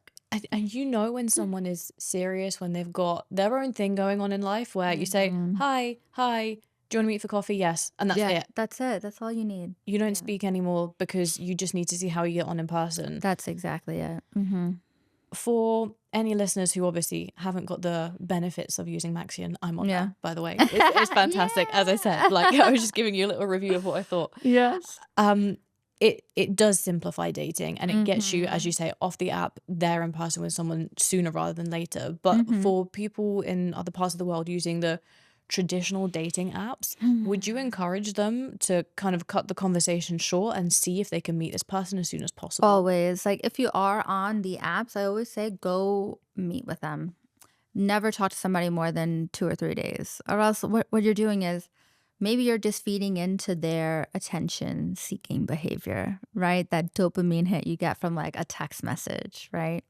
And you know when someone is serious when they've got their own thing going on in life where you say, Mhm. hi, hi, do you want to meet for coffee? Yes. And that's Yeah, it. that's it. That's all you need. You don't Yeah, speak anymore because you just need to see how you get on in person. that's exactly it. Hmm. For any listeners who obviously haven't got the benefits of using Maxion, I'm on Yeah. there, by the way. It's fantastic. As I said, like I was just giving you a little review of what I thought. Yes. Um, it does simplify dating and it gets you, as you Hmm. say, off the app, there in person with someone sooner rather than later. But Hmm. for people in other parts of the world using the traditional dating apps, would you encourage them to kind of cut the conversation short and see if they can meet this person as soon as possible? Always. Like if you are on the apps, I always say go meet with them. Never talk to somebody more than 2 or 3 days. Or else what you're doing is maybe you're just feeding into their attention seeking behavior, right? That dopamine hit you get from like a text message, right?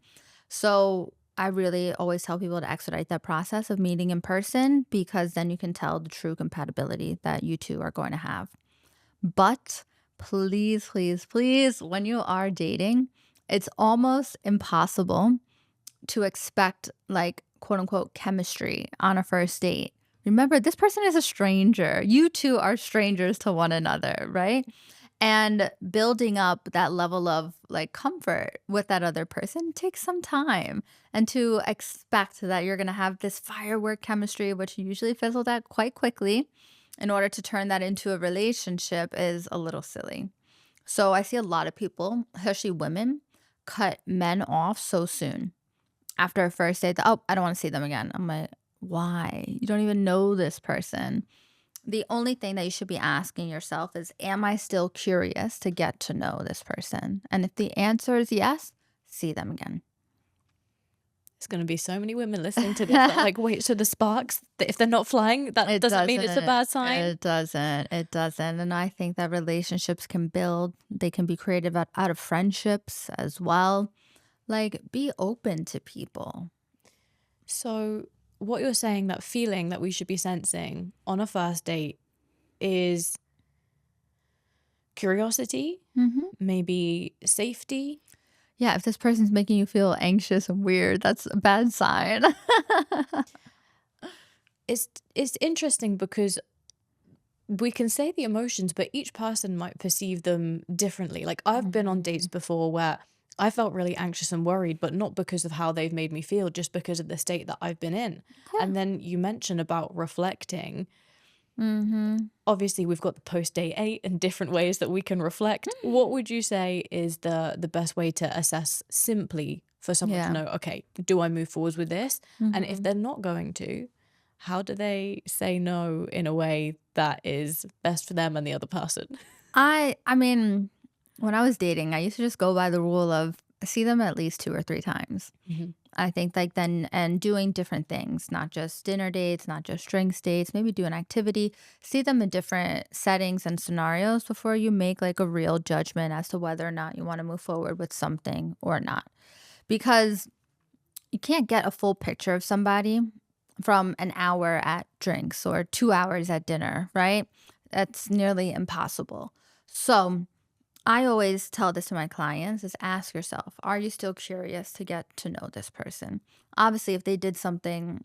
So I really always tell people to expedite that process of meeting in person because then you can tell the true compatibility that you two are going to have. But please, please, please, when you are dating, it's almost impossible to expect like quote unquote chemistry on a first date. Remember, this person is a stranger. You two are strangers to one another, right? And building up that level of like comfort with that other person takes some time. And to expect that you're going to have this firework chemistry, which usually fizzles out quite quickly, in order to turn that into a relationship is a little silly. So I see a lot of people, especially women, cut men off so soon after a first date. Oh, I don't want to see them again. I'm like, why? You don't even know this person. The only thing that you should be asking yourself is, am I still curious to get to know this person? And if the answer is yes, see them again. There's going to be so many women listening to this that like, wait, so the sparks, if they're not flying, that It doesn't mean it's a doesn't. bad sign? It doesn't. It doesn't. And I think that relationships can build, they can be created out of friendships as well. Like, be open to people. So what you're saying, that feeling that we should be sensing on a first date is curiosity, maybe safety. Yeah, if this person's making you feel anxious and weird, that's a bad sign. It's interesting because we can say the emotions, but each person might perceive them differently. Like I've been on dates before where I felt really anxious and worried, but not because of how they've made me feel, just because of the state that I've been in. Yeah. And then you mentioned about reflecting. Mm-hmm. Obviously, we've got the post-date 8 and different ways that we can reflect. What would you say is the best way to assess simply for someone to Yeah. know, okay, do I move forwards with this? And if Mhm. they're not going to, how do they say no in a way that is best for them and the other person? I mean, when I was dating, I used to just go by the rule of see them at least 2 or 3 times. I think like then and doing different things, not just dinner dates, not just drinks dates, maybe do an activity, see them in different settings and scenarios before you make like a real judgment as to whether or not you want to move forward with something or not. Because you can't get a full picture of somebody from an hour at drinks or 2 hours at dinner, right? That's nearly impossible. So I always tell this to my clients is ask yourself, are you still curious to get to know this person? Obviously, if they did something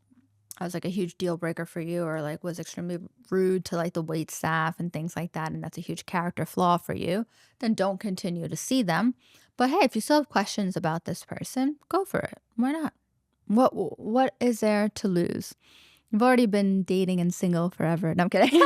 that was like a huge deal breaker for you or like was extremely rude to like the wait staff and things like that, and that's a huge character flaw for you, then don't continue to see them. But hey, if you still have questions about this person, go for it. Why not? What is there to lose? You've already been dating and single forever. No, I'm kidding.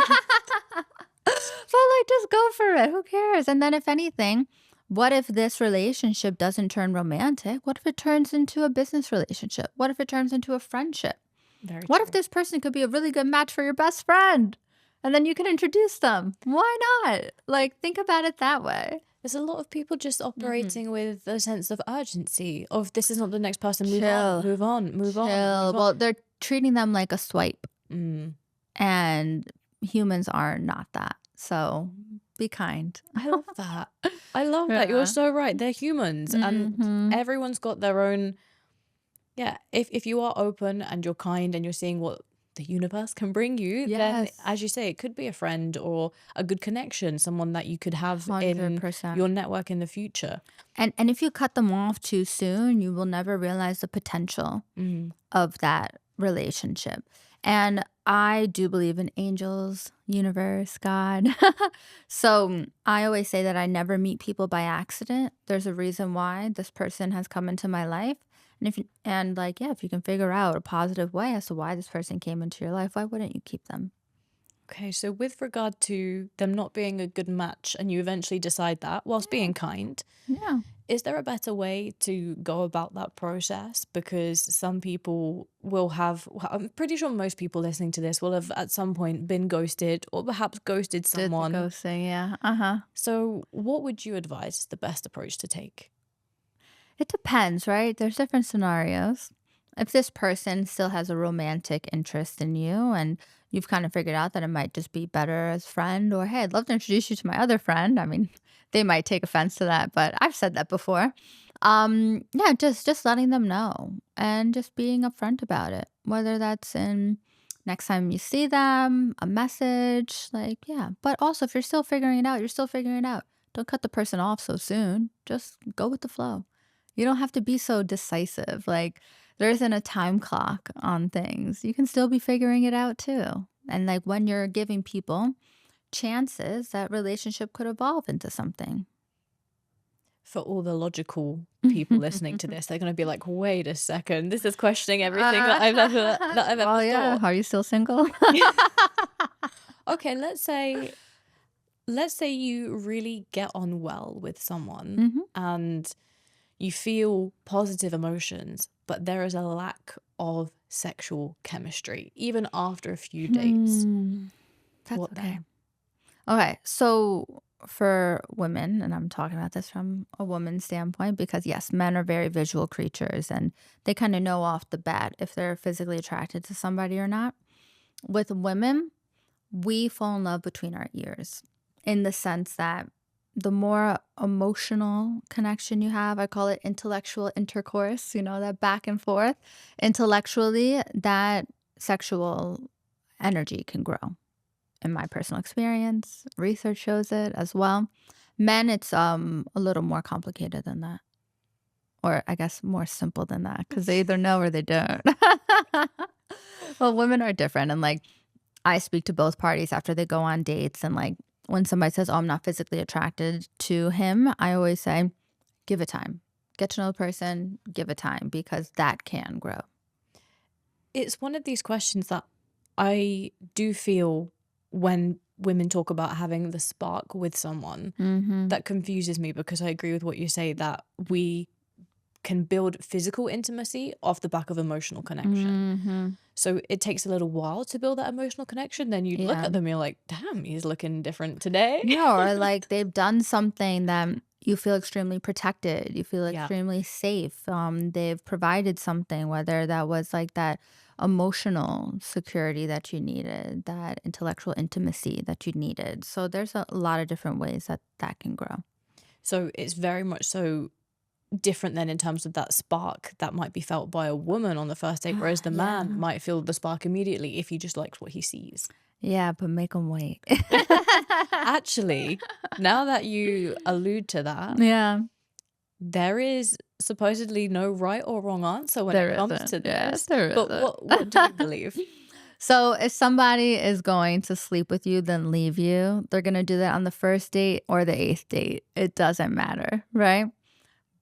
So like just go for it. Who cares? And then if anything, what if this relationship doesn't turn romantic? What if it turns into a business relationship? What if it turns into a friendship? Very What true. if this person could be a really good match for your best friend? And then you can introduce them. Why not? Like think about it that way. There's a lot of people just operating with a sense of urgency of this is not the next person, move Chill. on, move on, move on, Chill. move on. Well, they're treating them like a swipe. Mm. And humans are not that. So be kind. I love that. I love that. You're Yeah. so right. They're humans and Mhm. everyone's got their own. Yeah. If you are open and you're kind and you're seeing what the universe can bring you, then Yes. as you say, it could be a friend or a good connection, someone that you could have in 100%. your network in the future. And if you cut them off too soon, you will never realize the potential of that relationship. And I do believe in angels, universe, God. So I always say that I never meet people by accident. There's a reason why this person has come into my life. And if you can figure out a positive way as to why this person came into your life, why wouldn't you keep them? Okay, so with regard to them not being a good match and you eventually decide that whilst being kind, Yeah. is there a better way to go about that process? Because some people will have, well, I'm pretty sure most people listening to this will have at some point been ghosted or perhaps ghosted Did the someone. ghosting, yeah. Uh-huh. So what would you advise is the best approach to take? It depends, right? There's different scenarios. If this person still has a romantic interest in you and you've kind of figured out that it might just be better as friend, or hey, I'd love to introduce you to my other friend. I mean, they might take offense to that, but I've said that before. Yeah, just letting them know and just being upfront about it, whether that's in next time you see them, a message, like, yeah. But also, if you're still figuring it out, you're still figuring it out. Don't cut the person off so soon. Just go with the flow. You don't have to be so decisive. Like, there isn't a time clock on things. You can still be figuring it out too. And like when you're giving people chances, that relationship could evolve into something. For all the logical people listening to this, they're going to be like, wait a second, this is questioning everything that I've ever Well, yeah. thought. Are you still single? Okay, let's say you really get on well with someone Hmm. and you feel positive emotions, but there is a lack of sexual chemistry, even after a few dates. That's What okay. then? Okay, so for women, and I'm talking about this from a woman's standpoint, because yes, men are very visual creatures and they kind of know off the bat if they're physically attracted to somebody or not. With women, we fall in love between our ears in the sense that the more emotional connection you have, I call it intellectual intercourse, that back and forth, intellectually, that sexual energy can grow. In my personal experience, research shows it as well. Men, it's a little more complicated than that. Or I guess more simple than that because they either know or they don't. Well, women are different. And like, I speak to both parties after they go on dates. And like, when somebody says, oh, I'm not physically attracted to him, I always say, give it time. Get to know the person, give it time because that can grow. It's one of these questions that I do feel when women talk about having the spark with someone Mm-hmm. that confuses me, because I agree with what you say that we can build physical intimacy off the back of emotional connection. Mm-hmm. So it takes a little while to build that emotional connection. Then you look Yeah. at them, you're like, damn, he's looking different today. Yeah, or like they've done something that you feel extremely protected, you feel Yeah. extremely safe. They've provided something, whether that was like that emotional security that you needed, that intellectual intimacy that you needed. So there's a lot of different ways that that can grow. So it's very much so different then in terms of that spark that might be felt by a woman on the first date, whereas the man Yeah. might feel the spark immediately if he just likes what he sees. Yeah, but make them wait. Actually, now that you allude to that, Yeah, there is supposedly no right or wrong answer when there it comes to isn't. Yeah, this. there But isn't. what do you believe? So if somebody is going to sleep with you, then leave you, they're going to do that on the first date or the eighth date. It doesn't matter, right?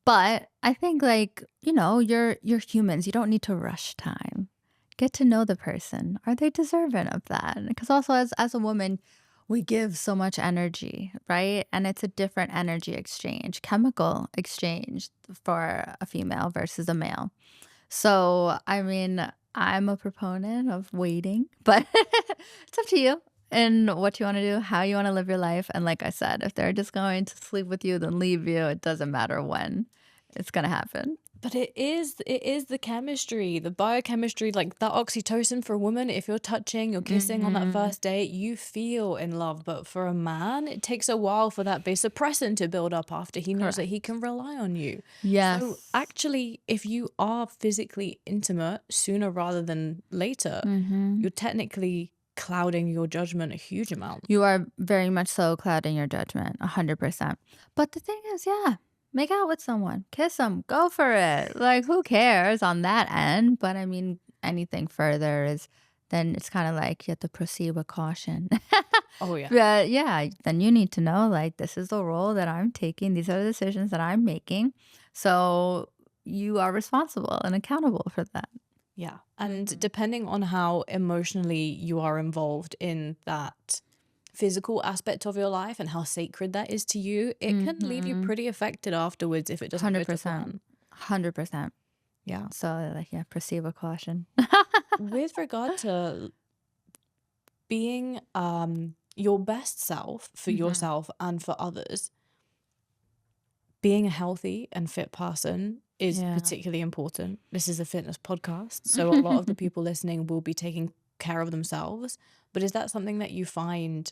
But I think like, you're humans. You don't need to rush time. Get to know the person. Are they deserving of that? Because also as a woman, we give so much energy, right? And it's a different energy exchange, chemical exchange for a female versus a male. So, I mean, I'm a proponent of waiting, but it's up to you and what you want to do, how you want to live your life. And like I said, if they're just going to sleep with you, then leave you. It doesn't matter when it's going to happen. But it is the chemistry, the biochemistry, like that oxytocin for a woman. If you're touching, you're kissing on that Hmm. first date, you feel in love. But for a man, it takes a while for that vasopressin to build up after he knows that he Correct. can rely on you. So Yes. actually, if you are physically intimate sooner rather than later, Hmm. you're technically clouding your judgment a huge amount. You are very much so clouding your judgment, 100%. But the thing is, yeah, make out with someone, kiss them, go for it. Like, who cares on that end? But I mean, anything further is then it's kind of like you have to proceed with caution. Oh yeah. But yeah, then you need to know like, this is the role that I'm taking, these are the decisions that I'm making. So you are responsible and accountable for that. Yeah. And Hmm. depending on how emotionally you are involved in that physical aspect of your life and how sacred that is to you, it can leave you Hmm. pretty affected afterwards if it doesn't go to 100%. plan. 100%. Yeah. So, like, yeah, proceed with caution. With regard to being your best self for Mhm. yourself and for others, being a healthy and fit person is Yeah. particularly important. This is a fitness podcast, so a lot of the people listening will be taking care of themselves. But is that something that you find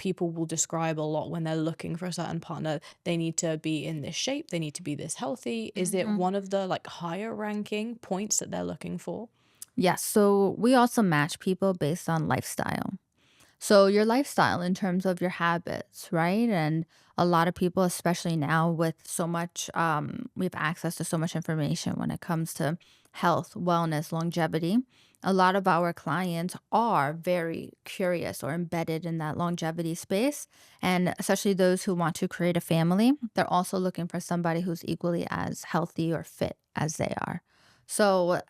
people will describe a lot when they're looking for a certain partner? They need to be in this shape, they need to be this healthy. Is it Mhm. one of the like higher ranking points that they're looking for? Yes. So we also match people based on lifestyle. So your lifestyle in terms of your habits, right? And a lot of people, especially now with so much, we have access to so much information when it comes to health, wellness, longevity. A lot of our clients are very curious or embedded in that longevity space. And especially those who want to create a family, they're also looking for somebody who's equally as healthy or fit as they are. So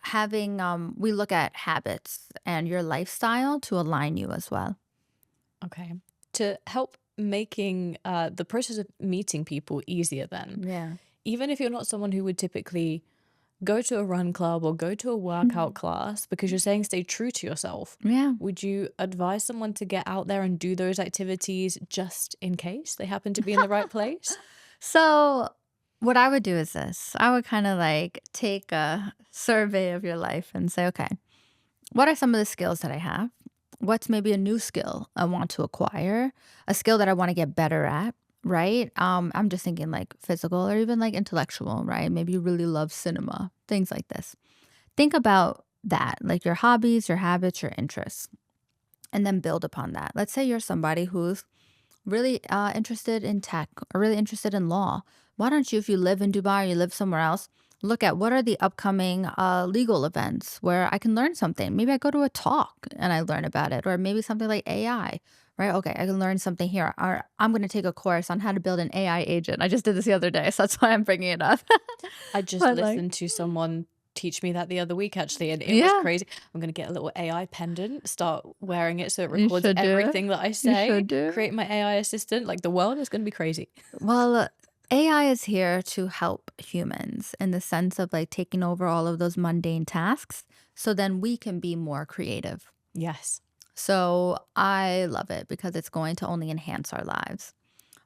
we look at habits and your lifestyle to align you as well. Okay. To help making the process of meeting people easier, then, Yeah. even if you're not someone who would typically go to a run club or go to a workout class, because you're saying stay true to yourself, Yeah. would you advise someone to get out there and do those activities just in case they happen to be in the right place? So what I would do is this. I would kind of like take a survey of your life and say, okay, what are some of the skills that I have? What's maybe a new skill I want to acquire? A skill that I want to get better at, right? I'm just thinking like physical or even like intellectual, right? Maybe you really love cinema, things like this. Think about that, like your hobbies, your habits, your interests, and then build upon that. Let's say you're somebody who's really interested in tech or really interested in law. Why don't you, if you live in Dubai or you live somewhere else, look at what are the upcoming legal events where I can learn something? Maybe I go to a talk and I learn about it, or maybe something like AI, right? Okay, I can learn something here. Or I'm going to take a course on how to build an AI agent. I just did this the other day, so that's why I'm bringing it up. I just But like, listened to someone teach me that the other week, actually, and it was yeah, crazy. I'm going to get a little AI pendant, start wearing it so it you records should do. everything that I You say, should do. create my AI assistant. Like, the world is going to be crazy. Well, AI is here to help humans in the sense of like taking over all of those mundane tasks so then we can be more creative. Yes. So I love it because it's going to only enhance our lives.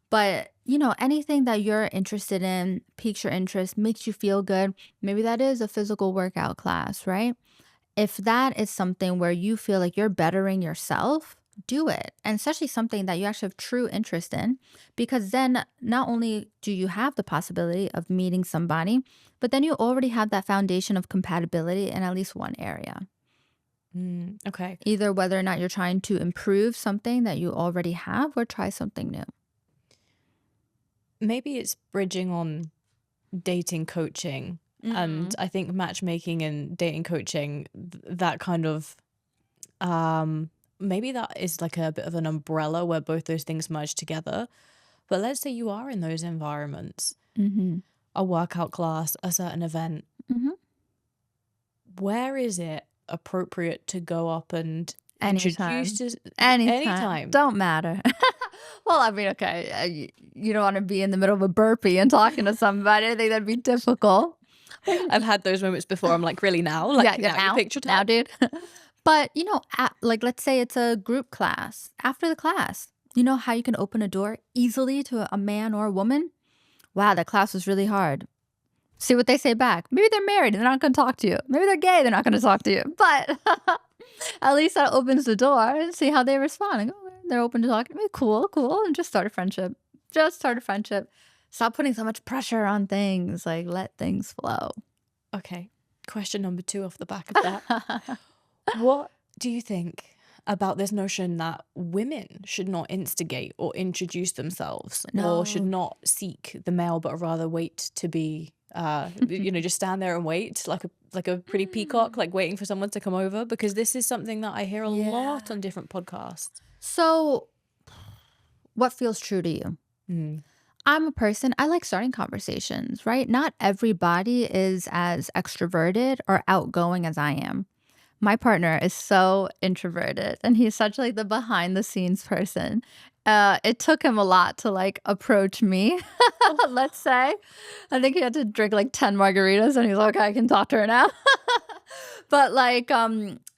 But, anything that you're interested in piques your interest, makes you feel good. Maybe that is a physical workout class, right? If that is something where you feel like you're bettering yourself, do it. And especially something that you actually have true interest in, because then not only do you have the possibility of meeting somebody, but then you already have that foundation of compatibility in at least one area. Okay. Either whether or not you're trying to improve something that you already have or try something new. Maybe it's bridging on dating coaching. And Mm-hmm. I think matchmaking and dating coaching, that kind of, maybe that is like a bit of an umbrella where both those things merge together. But let's say you are in those environments, Mm-hmm. a workout class, a certain event. Mm-hmm. Where is it appropriate to go up and introduce Anytime. to Anytime. anytime? Don't matter. Well, I mean, okay, you don't want to be in the middle of a burpee and talking to somebody. I think that'd be difficult. I've had those moments before. I'm like, really now? Yeah, Like yeah, now you now, picked your now, time? dude. But like let's say it's a group class. After the class, you know how you can open a door easily to a man or a woman? Wow, that class was really hard. See what they say back. Maybe they're married and they're not going to talk to you. Maybe they're gay, they're not going to talk to you. But at least that opens the door and see how they respond. Like, oh, they're open to talking to me. Cool, cool. And just start a friendship. Just start a friendship. Stop putting so much pressure on things. Like, let things flow. Okay. Question number 2 off the back of that. What do you think about this notion that women should not instigate or introduce themselves or should No. not seek the male, but rather wait to be, just stand there and wait like a pretty peacock, like waiting for someone to come over? Because this is something that I hear a Yeah. lot on different podcasts. So, what feels true to you? Mm. I'm a person, I like starting conversations, right? Not everybody is as extroverted or outgoing as I am. My partner is so introverted and he's such like the behind the scenes person. It took him a lot to like approach me, Oh, let's say. I think he had to drink like 10 margaritas and he's like, okay, I can talk to her now. But like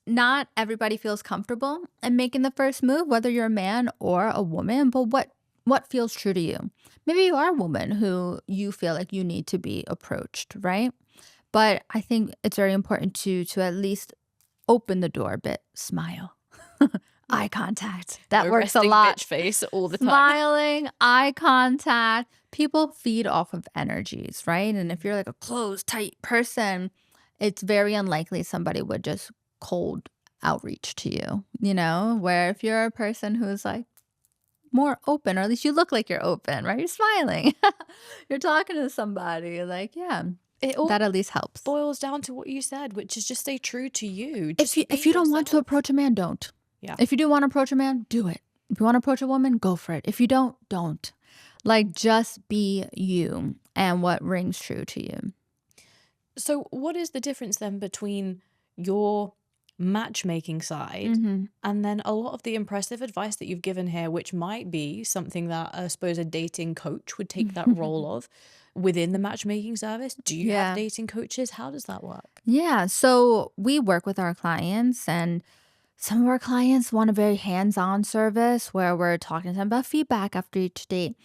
not everybody feels comfortable in making the first move, whether you're a man or a woman, but what feels true to you? Maybe you are a woman who you feel like you need to be approached, right? But I think it's very important to at least open the door a bit, smile, eye contact. That No works a resting lot. bitch face all the time. Smiling, eye contact. People feed off of energies, right? And if you're like a closed, tight person, it's very unlikely somebody would just cold outreach to you, where if you're a person who's like more open, or at least you look like you're open, right? You're smiling. You're talking to somebody, like, yeah, It all that at least helps. boils down to what you said, which is just stay true to you. If Just you be if you don't want to yourself. approach a man, don't. Yeah. If you do want to approach a man, do it. If you want to approach a woman, go for it. If you don't. Like, just be you and what rings true to you. So what is the difference then between your matchmaking side Mm-hmm. and then a lot of the impressive advice that you've given here, which might be something that I suppose a dating coach would take that role of within the matchmaking service? Do you have Yeah. dating coaches? How does that work? Yeah. So we work with our clients, and some of our clients want a very hands-on service where we're talking to them about feedback after each date.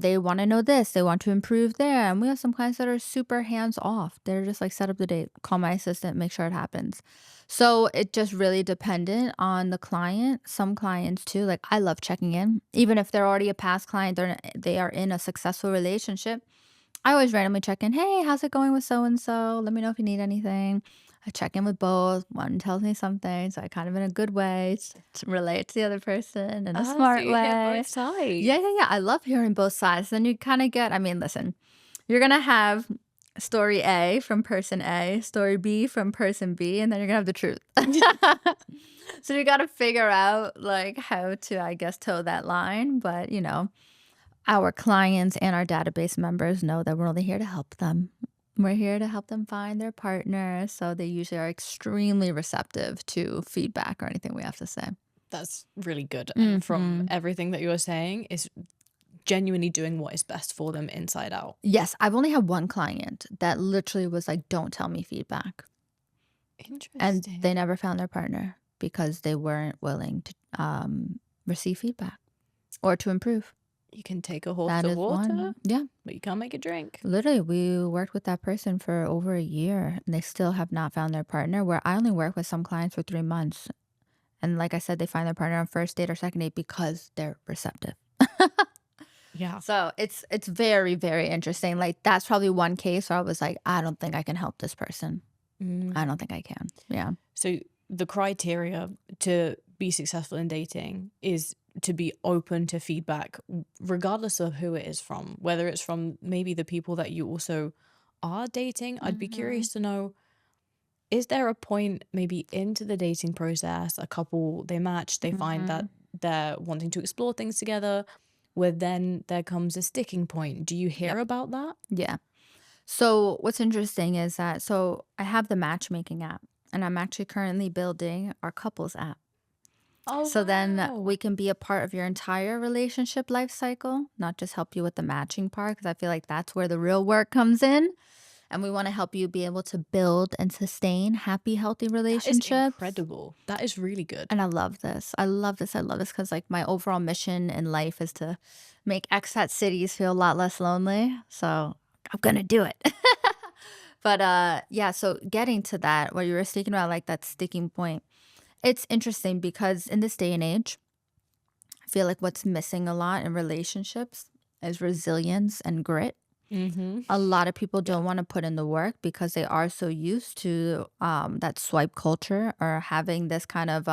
They want to know this, they want to improve there. And we have some clients that are super hands-off. They're just like, set up the date, call my assistant, make sure it happens. So it just really dependent on the client. Some clients too, like, I love checking in. Even if they're already a past client, they are in a successful relationship. I always randomly check in. Hey, how's it going with so and so? Let me know if you need anything. I check in with both. One tells me something, so I kind of, in a good way, to relate to the other person in a Ah, so smart you hear way. both sides. Yeah. I love hearing both sides. Then you kind of get, I mean, listen, you're going to have story A from person A, story B from person B, and then you're going to have the truth. So you got to figure out, like, how to, I guess, toe that line. But, our clients and our database members know that we're only here to help them. We're here to help them find their partner. So they usually are extremely receptive to feedback or anything we have to say. That's really good. And from Mhm. everything that you're saying, is genuinely doing what is best for them inside out. Yes, I've only had one client that literally was like, don't tell me feedback. And Interesting. they never found their partner because they weren't willing to receive feedback or to improve. You can take a horse That to is water, one. Yeah. but you can't make it drink. Literally, we worked with that person for over a year and they still have not found their partner, where I only work with some clients for 3 months. And like I said, they find their partner on first date or second date because they're receptive. Yeah. So it's very, very interesting. Like, that's probably one case where I was like, I don't think I can help this person. I don't think I can. Yeah. So the criteria to be successful in dating is to be open to feedback, regardless of who it is from, whether it's from maybe the people that you also are dating. I'd be curious to know, is there a point maybe into the dating process, a couple, they match, they find that they're wanting to explore things together, where then there comes a sticking point? Do you hear about that? Yeah. So what's interesting is that, so I have the matchmaking app, and I'm actually currently building our couples app. Oh, So then wow. we can be a part of your entire relationship life cycle, not just help you with the matching part, because I feel like that's where the real work comes in. And we want to help you be able to build and sustain happy, healthy That is relationships. incredible. That is really good. And I love this. I love this because, like, my overall mission in life is to make expat cities feel a lot less lonely. So I'm going to do it. But yeah, so getting to that, what you were speaking about, like that sticking point, it's interesting because in this day and age, I feel like what's missing a lot in relationships is resilience and grit. A lot of people don't want to put in the work because they are so used to that swipe culture, or having this kind of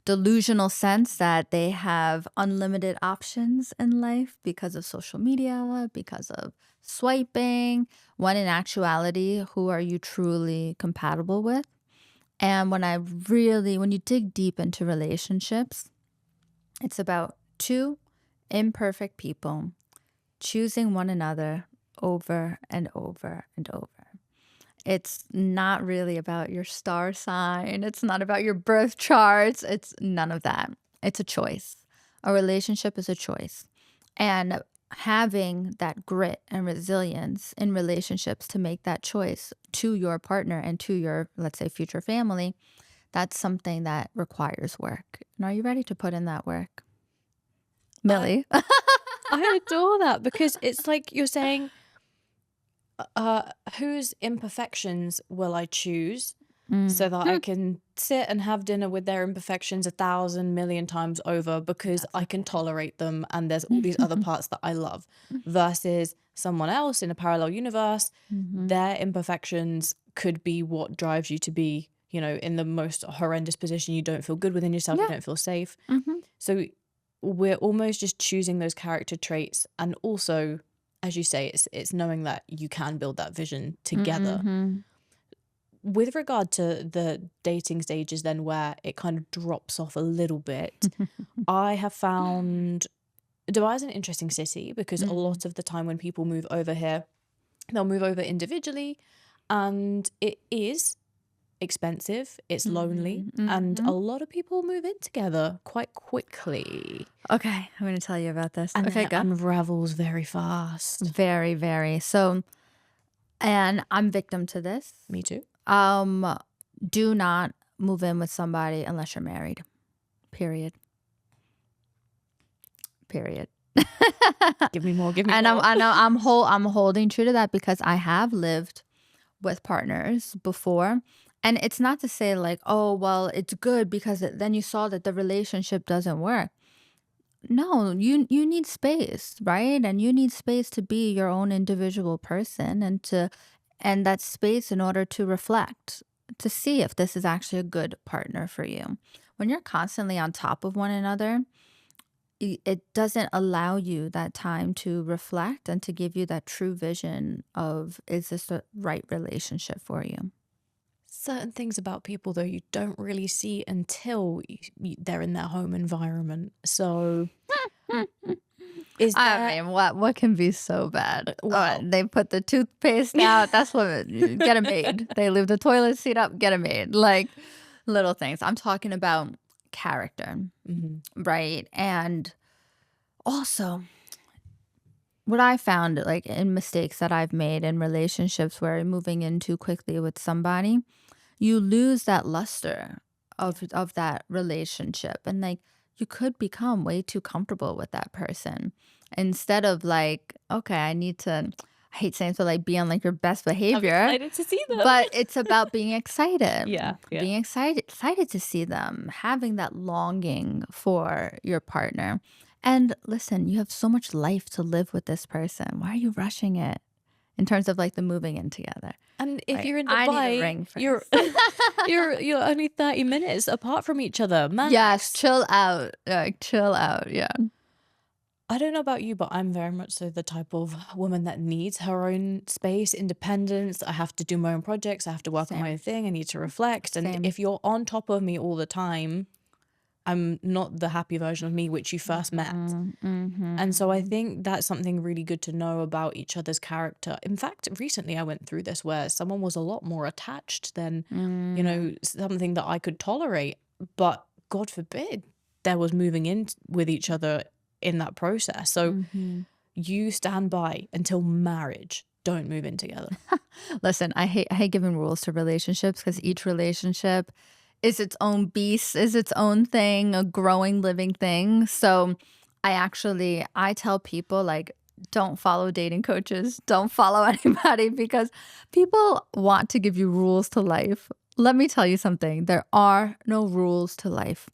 delusional sense that they have unlimited options in life because of social media, because of swiping, when in actuality, who are you truly compatible with? And when you dig deep into relationships, it's about two imperfect people choosing one another over and over and over. It's not really about your star sign. It's not about your birth charts. It's none of that. It's a choice. A relationship is a choice. And having that grit and resilience in relationships to make that choice to your partner and to your, let's say, future family, that's something that requires work. And are you ready to put in that work? Millie? I adore that, because it's like you're saying, whose imperfections will I choose? so that I can sit and have dinner with their imperfections 1,000,000,000 times over because I can tolerate them and there's all these other parts that I love. Versus someone else in a parallel universe, their imperfections could be what drives you to be, in the most horrendous position. You don't feel good within yourself. You Yeah. don't feel safe. Mm-hmm. So we're almost just choosing those character traits. And also, as you say, it's knowing that you can build that vision together. With regard to the dating stages then where it kind of drops off a little bit, I have found Dubai is an interesting city because a lot of the time when people move over here, they'll move over individually and it is expensive, it's lonely, and a lot of people move in together quite quickly. Okay, I'm going to tell you about this. And Okay, then it go. unravels very fast. Very, very. So, and I'm victim to this. Me too. Do not move in with somebody unless you're married. Period. Give me more, give me And more. I'm holding true to that because I have lived with partners before. And it's not to say like, oh, well, it's good because then you saw that the relationship doesn't work. No, you need space, right? And you need space to be your own individual person and that space in order to reflect, to see if this is actually a good partner for you. When you're constantly on top of one another, it doesn't allow you that time to reflect and to give you that true vision of, is this the right relationship for you? Certain things about people, though, you don't really see until they're in their home environment. So, is I there... mean, what can be so bad? Wow. They put the toothpaste out. That's what, get a maid. They leave the toilet seat up. Get a maid. Like little things. I'm talking about character, right? And also, what I found, like in mistakes that I've made in relationships where moving in too quickly with somebody, you lose that luster of that relationship, and like you could become way too comfortable with that person instead of like, okay, I hate saying so, like be on like your best I'm behavior, excited to see them. but it's about being excited. Yeah. Being excited to see them, having that longing for your partner. And listen, you have so much life to live with this person. Why are you rushing it in terms of like the moving in together? And if Right. you're in I need a Dubai, ring you're you're only 30 minutes apart from each other. Man, Yes, chill out. Like chill out. Yeah. I don't know about you, but I'm very much so the type of woman that needs her own space, independence. I have to do my own projects. I have to work on my Same. own thing. I need to reflect. And Same. if you're on top of me all the time, I'm not the happy version of me which you first met. And so I think that's something really good to know about each other's character. In fact, recently I went through this where someone was a lot more attached than, something that I could tolerate. But God forbid there was moving in with each other in that process. So you stand by until marriage. Don't move in together. Listen, I hate giving rules to relationships because each relationship is its own beast, is its own thing, a growing, living thing. So I tell people like, don't follow dating coaches, don't follow anybody because people want to give you rules to life. Let me tell you something. There are no rules to life.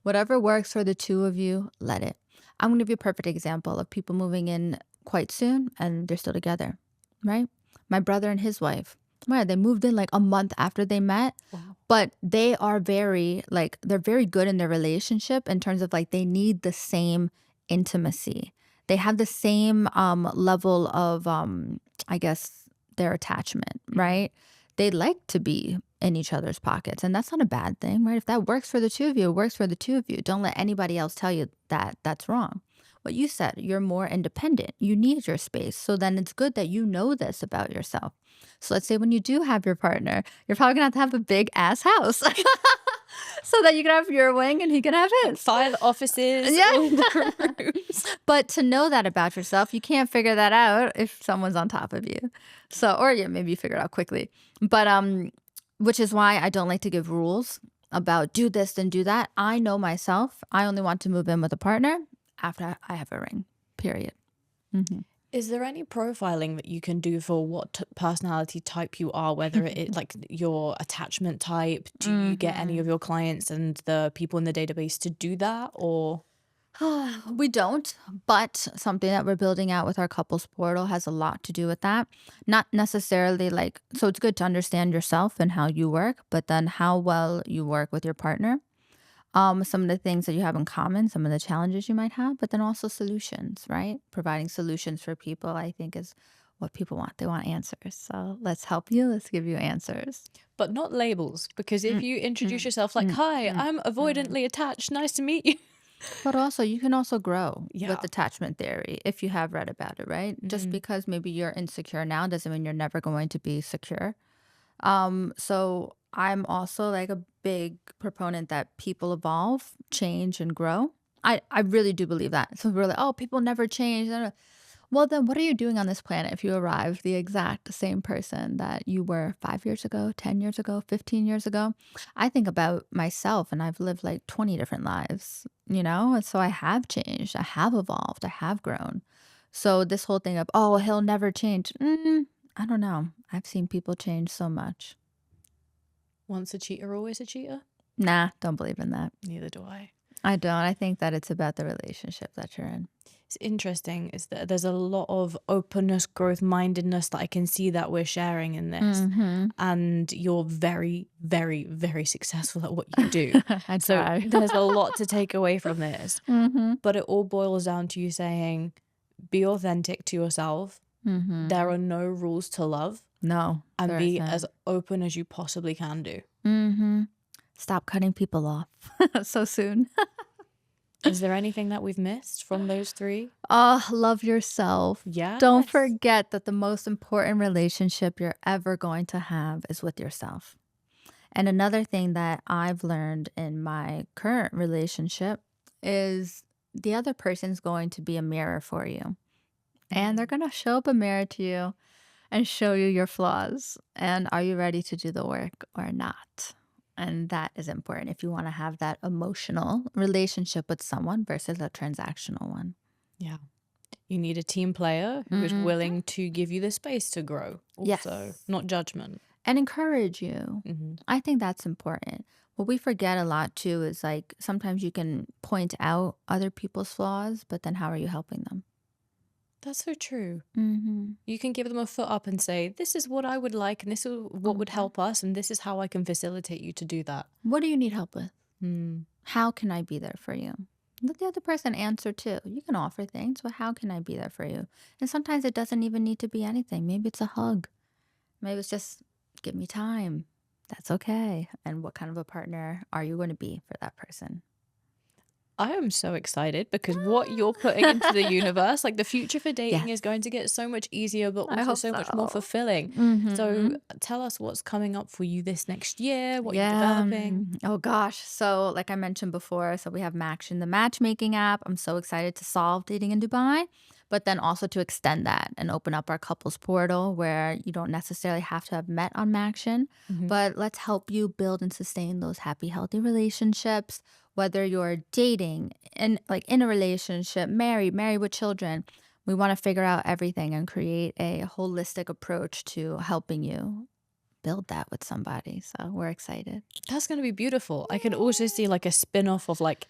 Whatever works for the two of you, let it. I'm going to give you a perfect example of people moving in quite soon and they're still together, right? My brother and his wife. Yeah, they moved in like a month after they met. Wow. But they are they're very good in their relationship in terms of like they need the same intimacy. They have the same level of, I guess, their attachment, right? They like to be in each other's pockets. And that's not a bad thing, right? If that works for the two of you, it works for the two of you. Don't let anybody else tell you that that's wrong. What you said, you're more independent. You need your space. So then it's good that you know this about yourself. So let's say when you do have your partner, you're probably going to have a big ass house so that you can have your wing and he can have his. 5 offices. Yeah. all the rooms. But to know that about yourself, you can't figure that out if someone's on top of you. So, or yeah, maybe you figure it out quickly. But which is why I don't like to give rules about do this and do that. I know myself. I only want to move in with a partner after I have a ring, period. Is there any profiling that you can do for what personality type you are, whether it is like your attachment type? Do you get any of your clients and the people in the database to do that, or? We don't, but something that we're building out with our couples portal has a lot to do with that. Not necessarily like, so it's good to understand yourself and how you work, but then how well you work with your partner. Some of the things that you have in common, some of the challenges you might have, but then also solutions, right? Providing solutions for people, I think, is what people want. They want answers. So let's help you. Let's give you answers. But not labels, because if Mm, you introduce mm, yourself like, mm, hi, mm, I'm mm. avoidantly attached, nice to meet you. But also, you can also grow Yeah. with attachment theory if you have read about it, right? Just because maybe you're insecure now doesn't mean you're never going to be secure. So I'm also like a big proponent that people evolve, change, and grow. I really do believe that. So we're like, oh, people never change. Well, then what are you doing on this planet if you arrive the exact same person that you were 5 years ago, 10 years ago, 15 years ago? I think about myself and I've lived like 20 different lives, you know? And so I have changed, I have evolved, I have grown. So this whole thing of, oh, he'll never change. I don't know. I've seen people change so much. Once a cheater, always a cheater? Nah, don't believe in that. Neither do I. I don't. I think that it's about the relationship that you're in. It's interesting is that there's a lot of openness, growth mindedness that I can see that we're sharing in this. And you're very, very, very successful at what you do. I So try. there's a lot to take away from this. But it all boils down to you saying, be authentic to yourself. There are no rules to love. No. And there be isn't. as open as you possibly can do. Stop cutting people off so soon. Is there anything that we've missed from those three? Oh, love yourself. Yeah. Don't forget that the most important relationship you're ever going to have is with yourself. And another thing that I've learned in my current relationship is the other person's going to be a mirror for you. And they're going to show up a mirror to you and show you your flaws. And are you ready to do the work or not? And that is important if you want to have that emotional relationship with someone versus a transactional one. Yeah. You need a team player who is willing to give you the space to grow. Also, Yes. not judgment. And encourage you. I think that's important. What we forget a lot too is like sometimes you can point out other people's flaws, but then how are you helping them? That's so true. You can give them a foot up and say, this is what I would like, and this is what would help us, and this is how I can facilitate you to do that. What do you need help with? How can I be there for you? Let the other person answer too. You can offer things, but how can I be there for you? And sometimes it doesn't even need to be anything. Maybe it's a hug. Maybe it's just give me time. That's okay. And what kind of a partner are you going to be for that person? I am so excited because what you're putting into the universe, like the future for dating is going to get so much easier, but also so much more fulfilling. So tell us what's coming up for you this next year, what you're developing. Oh gosh. So like I mentioned before, so we have Maxion, the matchmaking app. I'm so excited to solve dating in Dubai, but then also to extend that and open up our couples portal where you don't necessarily have to have met on Maxion, but let's help you build and sustain those happy, healthy relationships. Whether you're dating and like in a relationship, married with children, we want to figure out everything and create a holistic approach to helping you build that with somebody. So we're excited. That's going to be beautiful. I can also see like a spin-off of like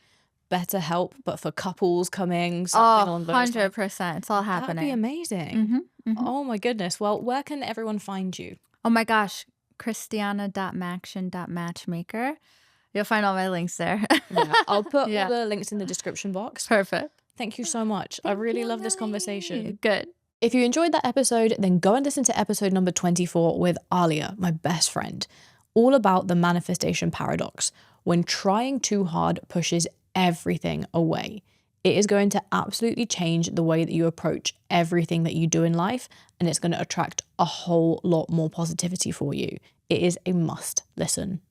BetterHelp, but for couples coming, something along those lines. 100%. It's all happening. That'd be amazing. Oh my goodness. Well, where can everyone find you? Oh my gosh. Christiana.Maxion.Matchmaker. You'll find all my links there. Yeah, I'll put all the links in the description box. Perfect. Thank you so much. I really love this conversation. Good. If you enjoyed that episode, then go and listen to episode number 24 with Alia, my best friend, all about the manifestation paradox. When trying too hard pushes everything away, it is going to absolutely change the way that you approach everything that you do in life, and it's going to attract a whole lot more positivity for you. It is a must listen.